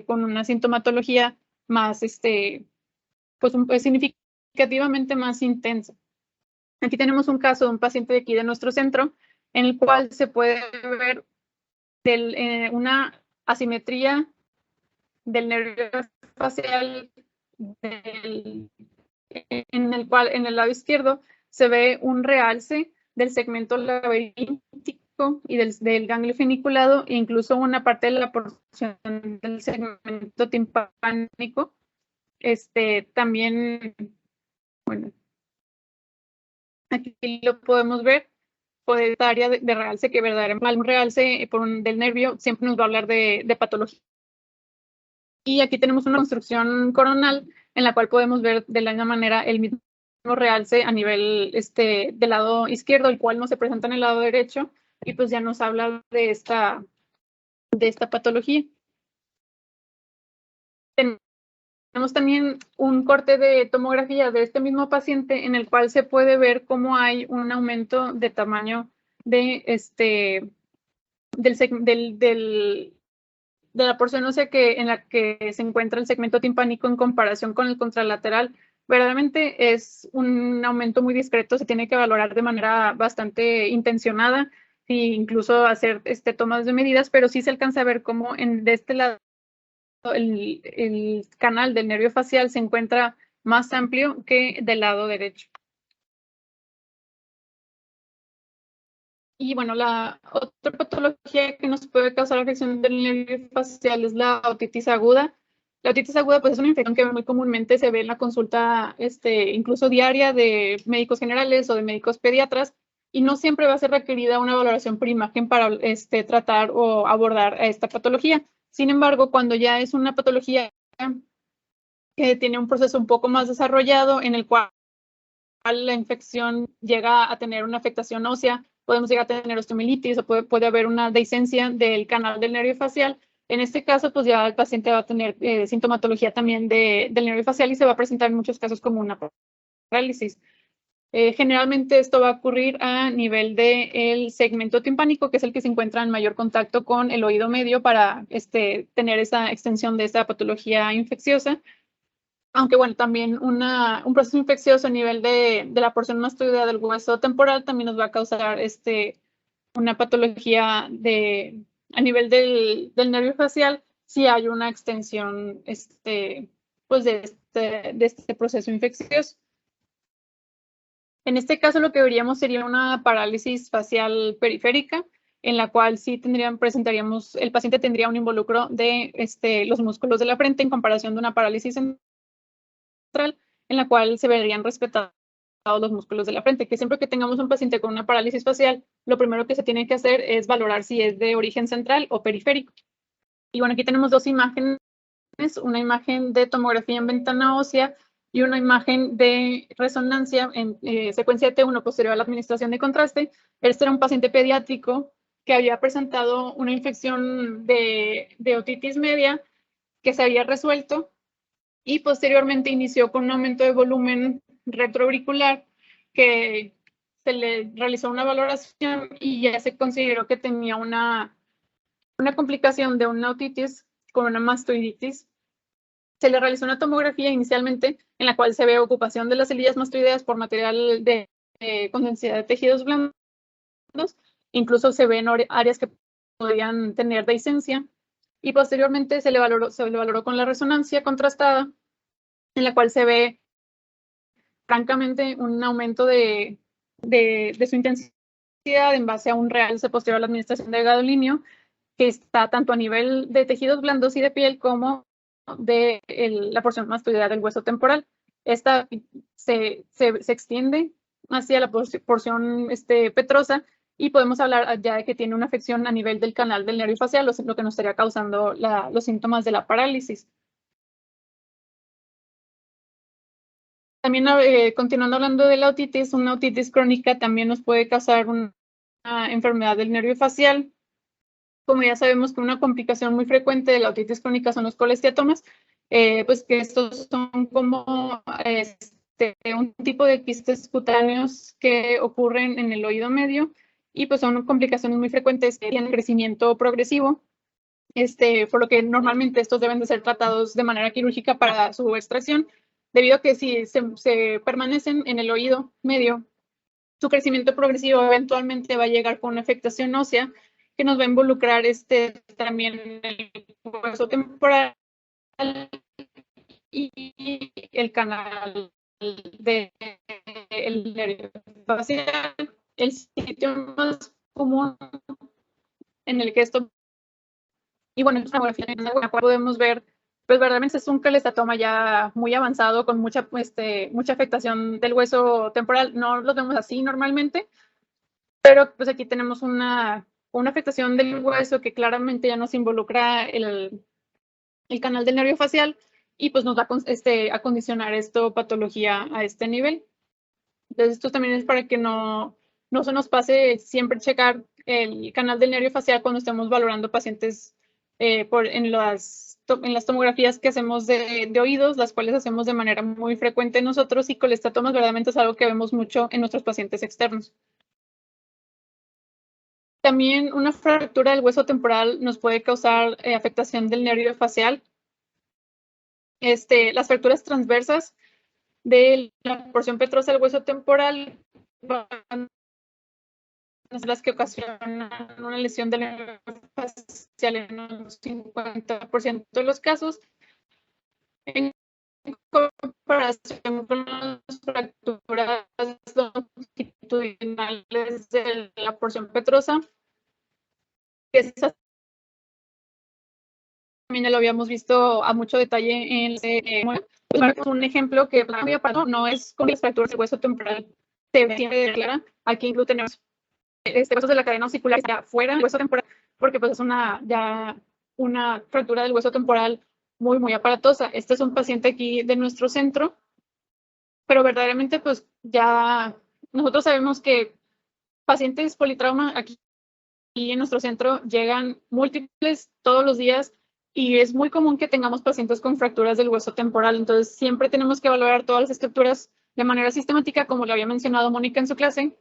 [SPEAKER 1] con una sintomatología más, pues significativamente más intensa. Aquí tenemos un caso de un paciente de aquí de nuestro centro, en el cual se puede ver una asimetría del nervio facial en el cual en el lado izquierdo se ve un realce del segmento laberíntico y del ganglio feniculado, e incluso una parte de la porción del segmento timpánico. También, bueno, aquí lo podemos ver por esta área de realce, que verdaderamente un realce del nervio siempre nos va a hablar de patología. Y aquí tenemos una construcción coronal en la cual podemos ver de la misma manera el mismo realce a nivel del lado izquierdo, el cual no se presenta en el lado derecho, y pues ya nos habla de esta patología. Tenemos también un corte de tomografía de este mismo paciente en el cual se puede ver cómo hay un aumento de tamaño de la porción ósea en la que se encuentra el segmento timpánico en comparación con el contralateral. Verdaderamente es un aumento muy discreto, se tiene que valorar de manera bastante intencionada e incluso hacer tomas de medidas, pero sí se alcanza a ver cómo de este lado el canal del nervio facial se encuentra más amplio que del lado derecho. Y bueno, la otra patología que nos puede causar afección del nervio facial es la otitis aguda. La otitis aguda pues, es una infección que muy comúnmente se ve en la consulta incluso diaria de médicos generales o de médicos pediatras, y no siempre va a ser requerida una valoración por imagen para tratar o abordar esta patología. Sin embargo, cuando ya es una patología que tiene un proceso un poco más desarrollado en el cual la infección llega a tener una afectación ósea, podemos llegar a tener osteomielitis o puede haber una dehiscencia del canal del nervio facial. En este caso, pues ya el paciente va a tener sintomatología también del nervio facial y se va a presentar en muchos casos como una parálisis. Generalmente esto va a ocurrir a nivel del segmento timpánico, que es el que se encuentra en mayor contacto con el oído medio para tener esa extensión de esta patología infecciosa. Aunque bueno, también un proceso infeccioso a nivel de la porción mastoidea del hueso temporal también nos va a causar una patología a nivel del nervio facial si hay una extensión pues de este proceso infeccioso. En este caso lo que veríamos sería una parálisis facial periférica, en la cual sí presentaríamos, el paciente tendría un involucro de los músculos de la frente en comparación de una parálisis central, en la cual se verían respetados los músculos de la frente, que siempre que tengamos un paciente con una parálisis facial, lo primero que se tiene que hacer es valorar si es de origen central o periférico. Y bueno, aquí tenemos dos imágenes, una imagen de tomografía en ventana ósea y una imagen de resonancia en secuencia T1 posterior a la administración de contraste. Este era un paciente pediátrico que había presentado una infección de otitis media que se había resuelto, y posteriormente inició con un aumento de volumen retroauricular que se le realizó una valoración y ya se consideró que tenía una complicación de una otitis con una mastoiditis. se le realizó una tomografía inicialmente en la cual se ve ocupación de las celillas mastoideas por material con densidad de tejidos blandos. Incluso se ven áreas que podrían tener dehiscencia. Y posteriormente se le valoró con la resonancia contrastada, en la cual se ve francamente un aumento de su intensidad en base a un realce posterior a la administración de gadolinio, que está tanto a nivel de tejidos blandos y de piel como de la porción mastoidea del hueso temporal. Esta se extiende hacia la porción petrosa y podemos hablar ya de que tiene una afección a nivel del canal del nervio facial, lo que nos estaría causando los síntomas de la parálisis. También continuando hablando de la otitis, una otitis crónica también nos puede causar una enfermedad del nervio facial. Como ya sabemos que una complicación muy frecuente de la otitis crónica son los colesteatomas, pues que estos son como un tipo de quistes cutáneos que ocurren en el oído medio y pues son complicaciones muy frecuentes que tienen crecimiento progresivo, por lo que normalmente estos deben de ser tratados de manera quirúrgica para su extracción, debido a que si se permanecen en el oído medio, su crecimiento progresivo eventualmente va a llegar con una afectación ósea que nos va a involucrar también el hueso temporal y el canal del nervio facial. El sitio más común en el que esto, y bueno, en la cual podemos ver, pues verdaderamente es un colestatoma ya muy avanzado con mucha afectación del hueso temporal. No lo vemos así normalmente, pero pues aquí tenemos una afectación del hueso que claramente ya nos involucra el canal del nervio facial y pues nos va a condicionar esto patología a este nivel. Entonces esto también es para que no se nos pase siempre checar el canal del nervio facial cuando estemos valorando pacientes en las tomografías que hacemos de oídos, las cuales hacemos de manera muy frecuente nosotros, y colestatomas verdaderamente es algo que vemos mucho en nuestros pacientes externos. También una fractura del hueso temporal nos puede causar afectación del nervio facial. Las fracturas transversas de la porción petrosa del hueso temporal van a ser las que ocasionan una lesión del nervio facial en un 50% de los casos, en comparación con las fracturas longitudinales de la porción petrosa, que esas también lo habíamos visto a mucho detalle en un ejemplo que no es con las fracturas del hueso temporal se tiene clara. Aquí incluso tenemos huesos de la cadena osicular fuera del hueso temporal, porque pues es una fractura del hueso temporal muy, muy aparatosa. Este es un paciente aquí de nuestro centro, pero verdaderamente pues ya nosotros sabemos que pacientes politrauma aquí en nuestro centro llegan múltiples todos los días, y es muy común que tengamos pacientes con fracturas del hueso temporal. Entonces siempre tenemos que valorar todas las estructuras de manera sistemática, como lo había mencionado Mónica en su clase,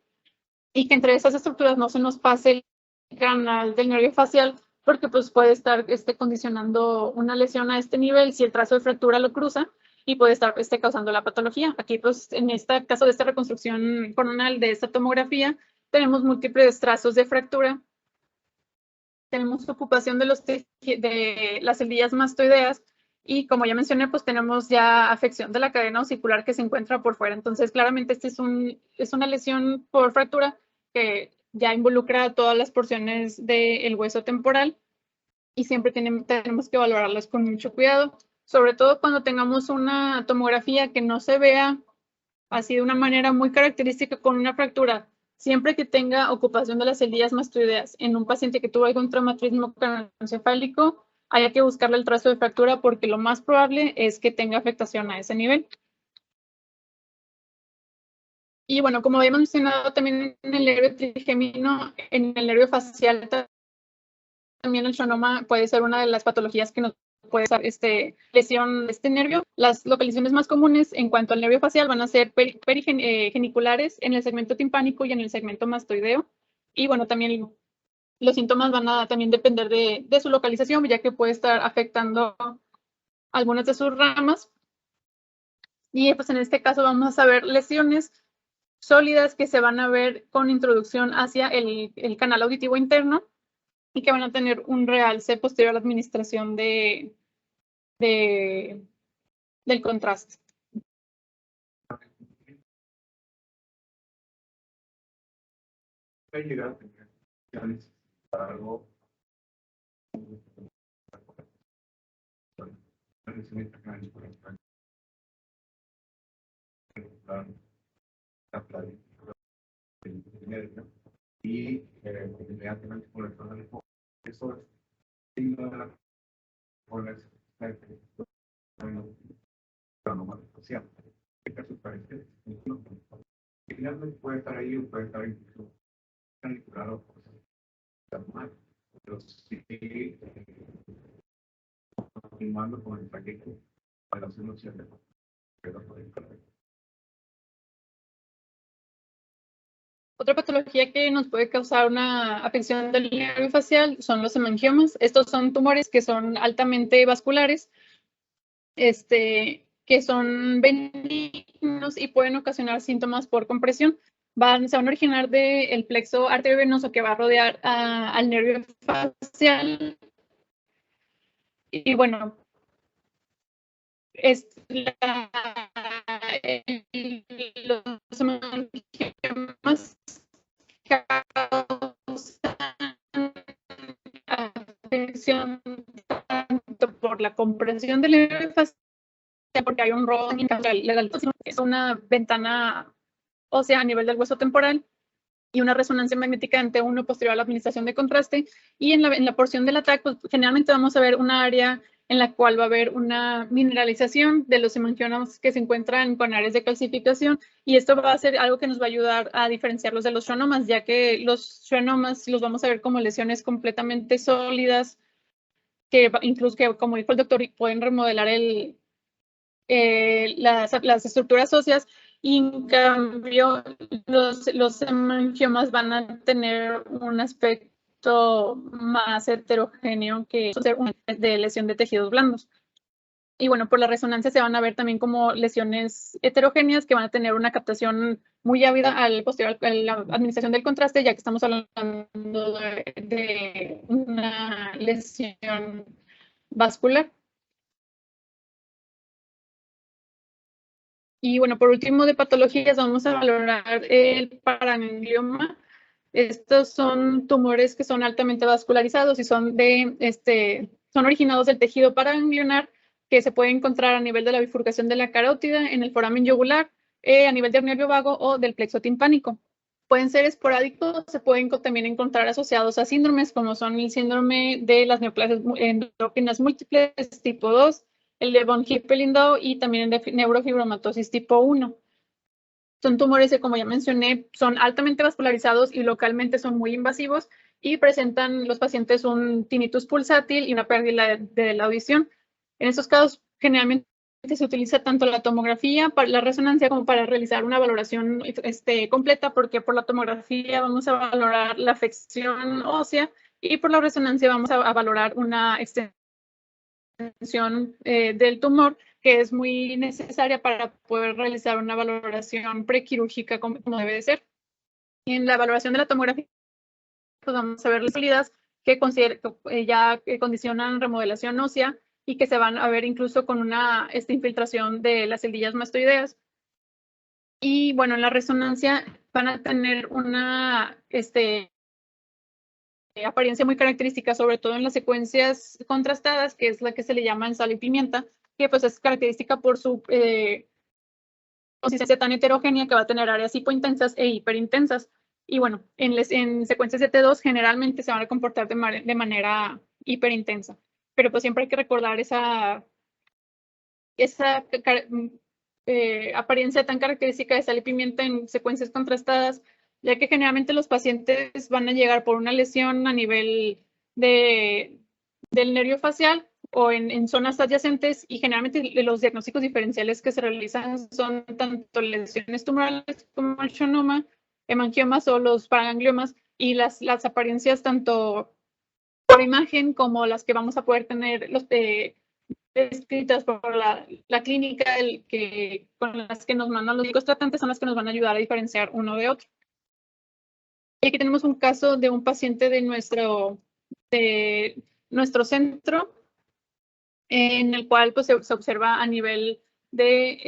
[SPEAKER 1] y que entre esas estructuras no se nos pase el canal del nervio facial, porque pues puede estar condicionando una lesión a este nivel si el trazo de fractura lo cruza, y puede estar causando la patología. Aquí pues en este caso de esta reconstrucción coronal de esta tomografía tenemos múltiples trazos de fractura. Tenemos ocupación de las celillas mastoideas, y como ya mencioné, pues tenemos ya afección de la cadena osicular que se encuentra por fuera. Entonces, claramente es una lesión por fractura que ya involucra todas las porciones del hueso temporal, y siempre tenemos que valorarlas con mucho cuidado, sobre todo cuando tengamos una tomografía que no se vea así de una manera muy característica con una fractura. Siempre que tenga ocupación de las celillas mastoideas en un paciente que tuvo algún traumatismo craneoencefálico, hay que buscarle el trazo de fractura, porque lo más probable es que tenga afectación a ese nivel. Y bueno, como habíamos mencionado también en el nervio trigémino, en el nervio facial también el schwannoma puede ser una de las patologías que nos puede dar lesión de este nervio. Las localizaciones más comunes en cuanto al nervio facial van a ser perigeniculares en el segmento timpánico y en el segmento mastoideo. Y bueno, también los síntomas van a también depender de su localización, ya que puede estar afectando algunas de sus ramas. Y pues en este caso vamos a ver lesiones sólidas que se van a ver con introducción hacia el canal auditivo interno y que van a tener un realce posterior a la administración del contraste.
[SPEAKER 2] Puede llegar a tener algo y inmediatamente por el tono de foco. Eso es signo de la social. En caso parece, finalmente puede estar ahí o puede estar incluso manipulado por estar mal. Pero sí, continuando con el paquete para hacer un cierre.
[SPEAKER 1] Otra patología que nos puede causar una afección del nervio facial son los hemangiomas. Estos son tumores que son altamente vasculares, que son benignos y pueden ocasionar síntomas por compresión. Se van a originar del plexo arteriovenoso que va a rodear al nervio facial. Y bueno, los hemangiomas causan afección tanto por la compresión del nervio facial, porque hay un robo es una ventana ósea a nivel del hueso temporal y una resonancia magnética en T1 posterior a la administración de contraste. Y en la porción del ataque, pues, generalmente vamos a ver una área en la cual va a haber una mineralización de los hemangiomas que se encuentran con áreas de calcificación, y esto va a ser algo que nos va a ayudar a diferenciarlos de los schwannomas, ya que los schwannomas los vamos a ver como lesiones completamente sólidas, que incluso, que, como dijo el doctor, pueden remodelar las estructuras óseas, y en cambio los hemangiomas van a tener un aspecto más heterogéneo que de lesión de tejidos blandos. Y bueno, por la resonancia se van a ver también como lesiones heterogéneas que van a tener una captación muy ávida al posterior a la administración del contraste, ya que estamos hablando de una lesión vascular. Y bueno, por último, de patologías vamos a valorar el paraganglioma. Estos son tumores que son altamente vascularizados y son originados del tejido paraganglionar, que se puede encontrar a nivel de la bifurcación de la carótida, en el foramen yugular, a nivel del nervio vago o del plexo timpánico. Pueden ser esporádicos, se pueden también encontrar asociados a síndromes, como son el síndrome de las neoplasias endócrinas múltiples tipo 2, el de von Hippel-Lindau y también el de neurofibromatosis tipo 1. Son tumores que, como ya mencioné, son altamente vascularizados y localmente son muy invasivos, y presentan los pacientes un tinnitus pulsátil y una pérdida de la audición. En estos casos, generalmente se utiliza tanto la tomografía, para la resonancia, como para realizar una valoración completa, porque por la tomografía vamos a valorar la afección ósea y por la resonancia vamos a valorar una extensión del tumor, que es muy necesaria para poder realizar una valoración prequirúrgica como debe de ser. Y en la valoración de la tomografía, pues vamos a ver las salidas que ya condicionan remodelación ósea y que se van a ver incluso con una infiltración de las celdillas mastoideas. Y bueno, en la resonancia van a tener una apariencia muy característica, sobre todo en las secuencias contrastadas, que es la que se le llama en sal y pimienta, que pues es característica por su consistencia tan heterogénea, que va a tener áreas hipointensas e hiperintensas. Y bueno, en secuencias de T2 generalmente se van a comportar de manera hiperintensa, pero pues siempre hay que recordar esa apariencia tan característica de sal y pimienta en secuencias contrastadas, ya que generalmente los pacientes van a llegar por una lesión a nivel del nervio facial o en zonas adyacentes, y generalmente los diagnósticos diferenciales que se realizan son tanto lesiones tumorales como el schwannoma, hemangiomas o los paragangliomas, y las apariencias tanto por imagen como las que vamos a poder tener escritas por la clínica con las que nos mandan los médicos tratantes son las que nos van a ayudar a diferenciar uno de otro. Y aquí tenemos un caso de un paciente de nuestro centro, en el cual pues, se observa a nivel del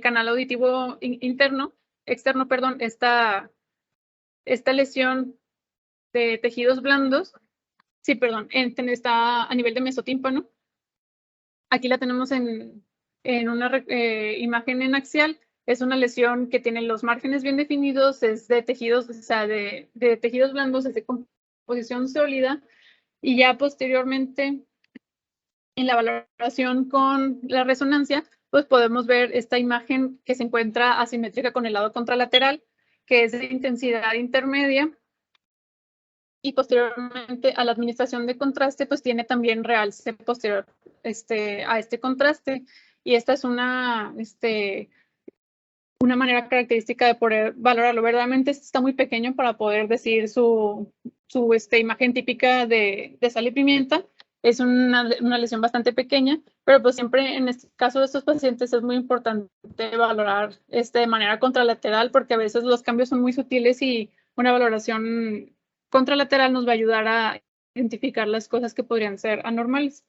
[SPEAKER 1] canal auditivo externo, perdón, esta lesión de tejidos blandos. Sí, perdón, está a nivel de mesotímpano. Aquí la tenemos en una imagen en axial. Es una lesión que tiene los márgenes bien definidos, es de tejidos, o sea, de tejidos blandos, es de composición sólida. Y ya posteriormente, en la valoración con la resonancia, pues podemos ver esta imagen que se encuentra asimétrica con el lado contralateral, que es de intensidad intermedia. Y posteriormente a la administración de contraste, pues tiene también realce posterior a este contraste. Y esta es una manera característica de poder valorarlo. Verdaderamente está muy pequeño para poder decir su imagen típica de sal y pimienta. Es una lesión bastante pequeña, pero pues siempre en este caso de estos pacientes es muy importante valorar de manera contralateral, porque a veces los cambios son muy sutiles y una valoración contralateral nos va a ayudar a identificar las cosas que podrían ser anormales.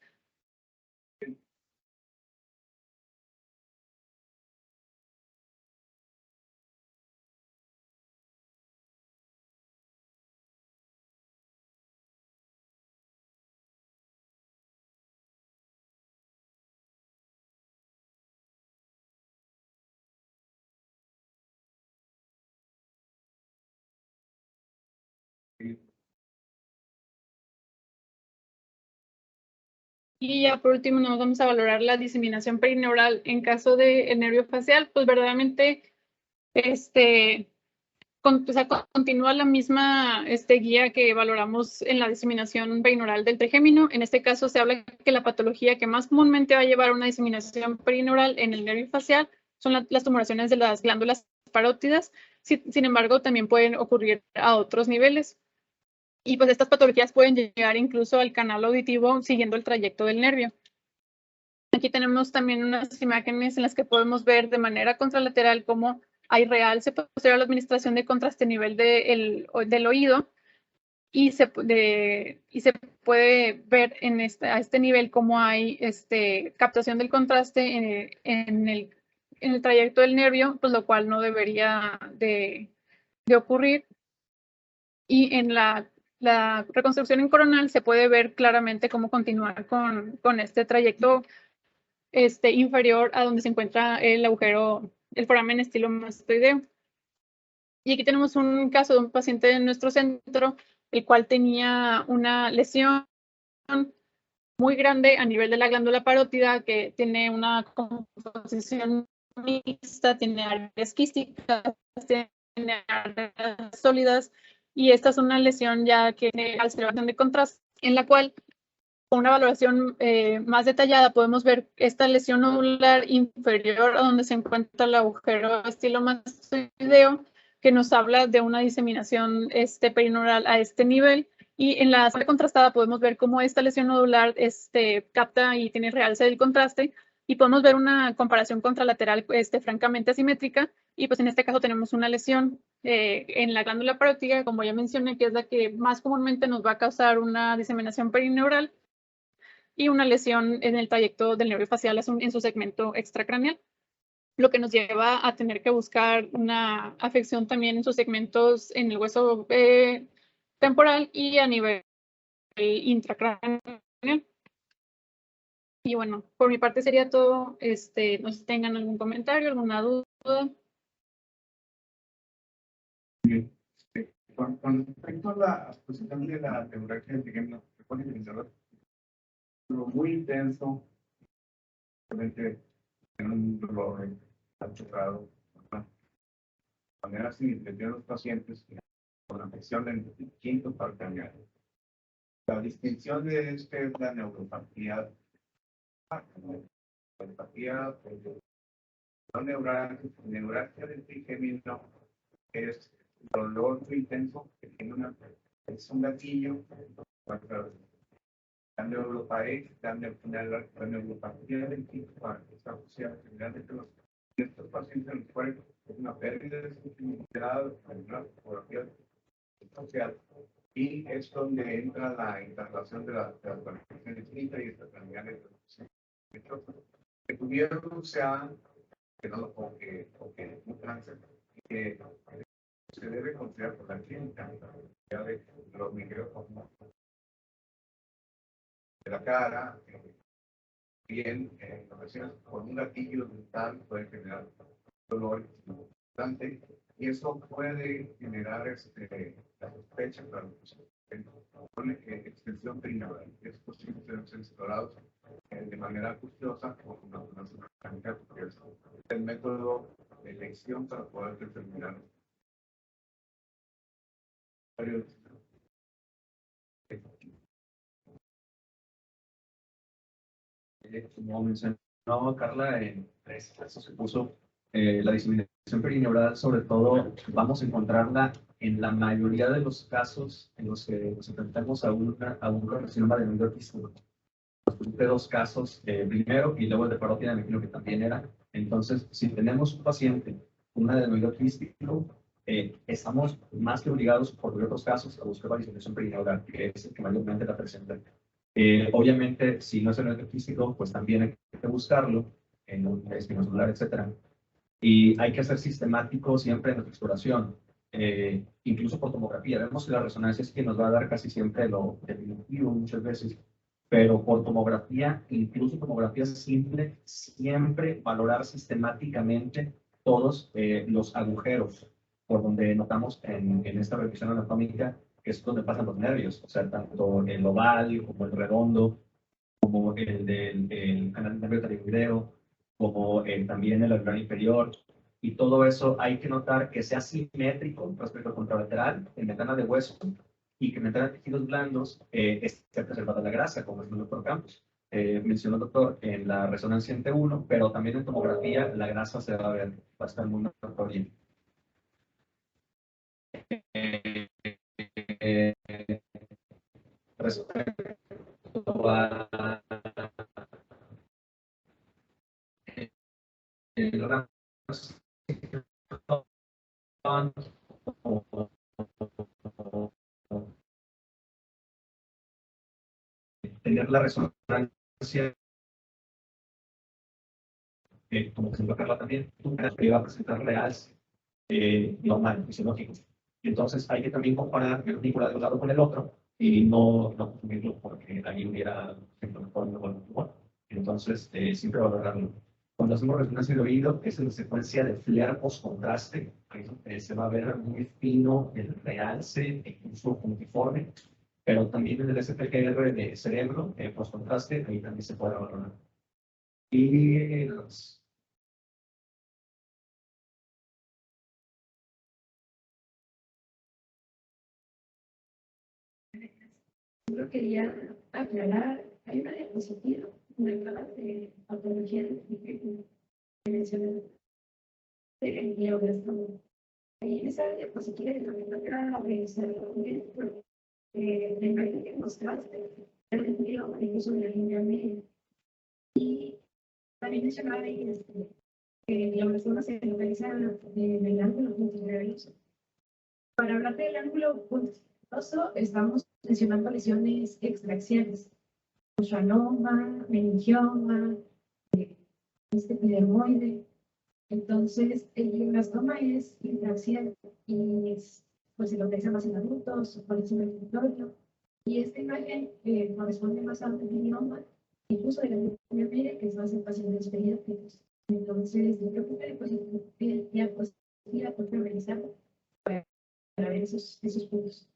[SPEAKER 1] Y ya por último nos vamos a valorar la diseminación perineural en caso del nervio facial. Pues verdaderamente continúa la misma guía que valoramos en la diseminación perineural del trigémino. En este caso se habla que la patología que más comúnmente va a llevar a una diseminación perineural en el nervio facial son las tumoraciones de las glándulas parótidas. Sin embargo, también pueden ocurrir a otros niveles. Y pues estas patologías pueden llegar incluso al canal auditivo siguiendo el trayecto del nervio. Aquí tenemos también unas imágenes en las que podemos ver de manera contralateral cómo hay realce posterior a la administración de contraste a nivel del oído, y se puede ver a este nivel cómo hay captación del contraste en el trayecto del nervio, pues lo cual no debería de ocurrir. Y en la reconstrucción en coronal se puede ver claramente cómo continuar con este trayecto inferior a donde se encuentra el agujero, el foramen estilomastoideo. Y aquí tenemos un caso de un paciente de nuestro centro, el cual tenía una lesión muy grande a nivel de la glándula parótida, que tiene una composición mixta, tiene áreas quísticas, tiene áreas sólidas, y esta es una lesión ya que tiene alteración de contraste, en la cual con una valoración más detallada podemos ver esta lesión nodular inferior a donde se encuentra el agujero estilomastoideo, que nos habla de una diseminación perineural a este nivel. Y en la zona contrastada podemos ver cómo esta lesión nodular capta y tiene realce del contraste, y podemos ver una comparación contralateral francamente asimétrica. Y pues en este caso tenemos una lesión en la glándula parótida, como ya mencioné, que es la que más comúnmente nos va a causar una diseminación perineural, y una lesión en el trayecto del nervio facial en su segmento extracraneal, lo que nos lleva a tener que buscar una afección también en sus segmentos en el hueso temporal y a nivel intracraneal. Y bueno, por mi parte sería todo. No sé si tengan algún comentario, alguna duda.
[SPEAKER 2] Con respecto a la exposición de la neuralgia del trigémino, se pone lo muy intenso, realmente en un dolor achorrado, de manera significativa en los pacientes con afección del quinto parcaneal. La distinción de es la neuropatía. La neuropatía no neuralgia del trigémino es dolor muy intenso que tiene es un gatillo La neuropareja, la neuropatía del tipo está asociada generalmente a estos pacientes en los cuales es una pérdida de sensibilidad, una fotografía social, y es donde entra la instalación de las conexiones finitas y estas terminales que tuvieron sean que no o que un cáncer que se debe considerar por la clínica ya de los micrófonos de la cara, bien en ocasiones con un gatillo dental puede generar dolor importante y eso puede generar la sospecha para con extensión perineal. Es posible ser explorados de manera acuciosa o con una mecánica porque es el método de elección para poder determinar varios.
[SPEAKER 3] Como mencionó Carla, en tres casos se puso la diseminación perineural, sobre todo vamos a encontrarla en la mayoría de los casos en los que nos enfrentamos a un carcinoma de endometriosis. De dos casos, primero y luego el de parótida, me imagino que también era. Entonces, si tenemos un paciente con una adenoidosis estamos más que obligados, por otros casos, a buscar la diseminación perineural, que es el que mayormente la presenta. Obviamente, si no es el artístico, pues también hay que buscarlo en un espinocelular, etcétera. Y hay que ser sistemático siempre en nuestra exploración, incluso por tomografía. Vemos que la resonancia es que nos va a dar casi siempre lo definitivo muchas veces, pero por tomografía, incluso tomografía simple, siempre valorar sistemáticamente todos los agujeros por donde notamos en esta revisión anatómica que es donde pasan los nervios, o sea, tanto el oval como el redondo, como el del canal nervio tiroideo, como también el alveolar inferior. Y todo eso hay que notar que sea simétrico respecto al contralateral, en ventana de hueso, y que en ventana de tejidos blandos esté preservada la grasa, como es el doctor Campos. Mencionó el doctor en la resonancia en T1, pero también en tomografía la grasa se va a ver, va a estar muy bien. Respecto a tener la resonancia, como presentó Carla también, que va a presentar reales normal, fisiológicos. Entonces hay que también comparar el vínculo de un lado con el otro y no confundirlo porque ahí hubiera bueno. Entonces siempre valorarlo. Cuando hacemos resonancia de oído, es en la secuencia de FLAIR post-contraste. Se va a ver muy fino el realce, incluso uniforme, pero también en el SPGR de cerebro, post-contraste, ahí también se puede valorar. Y los
[SPEAKER 4] Yo quería aclarar, hay una diapositiva de patología que mencioné el glioblastoma. Ahí en esa diapositiva también toca revisar la imagen que mostraste, el glio, incluso la línea media. Y también mencionaba ahí que el glioblastoma se localiza en el ángulo puntiglioso. Para hablar del ángulo puntiglioso, estamos mencionando lesiones extraxiales, schwannoma, meningioma, epidermoide. Entonces, el glioblastoma es intraxial y pues, se localiza más en adultos, por encima del territorio. Y esta imagen corresponde más a un glioma, incluso de la línea media, que es más en pacientes pediátricos. Entonces, yo creo que pues, ya pues, ir a revisarlo para ver esos puntos.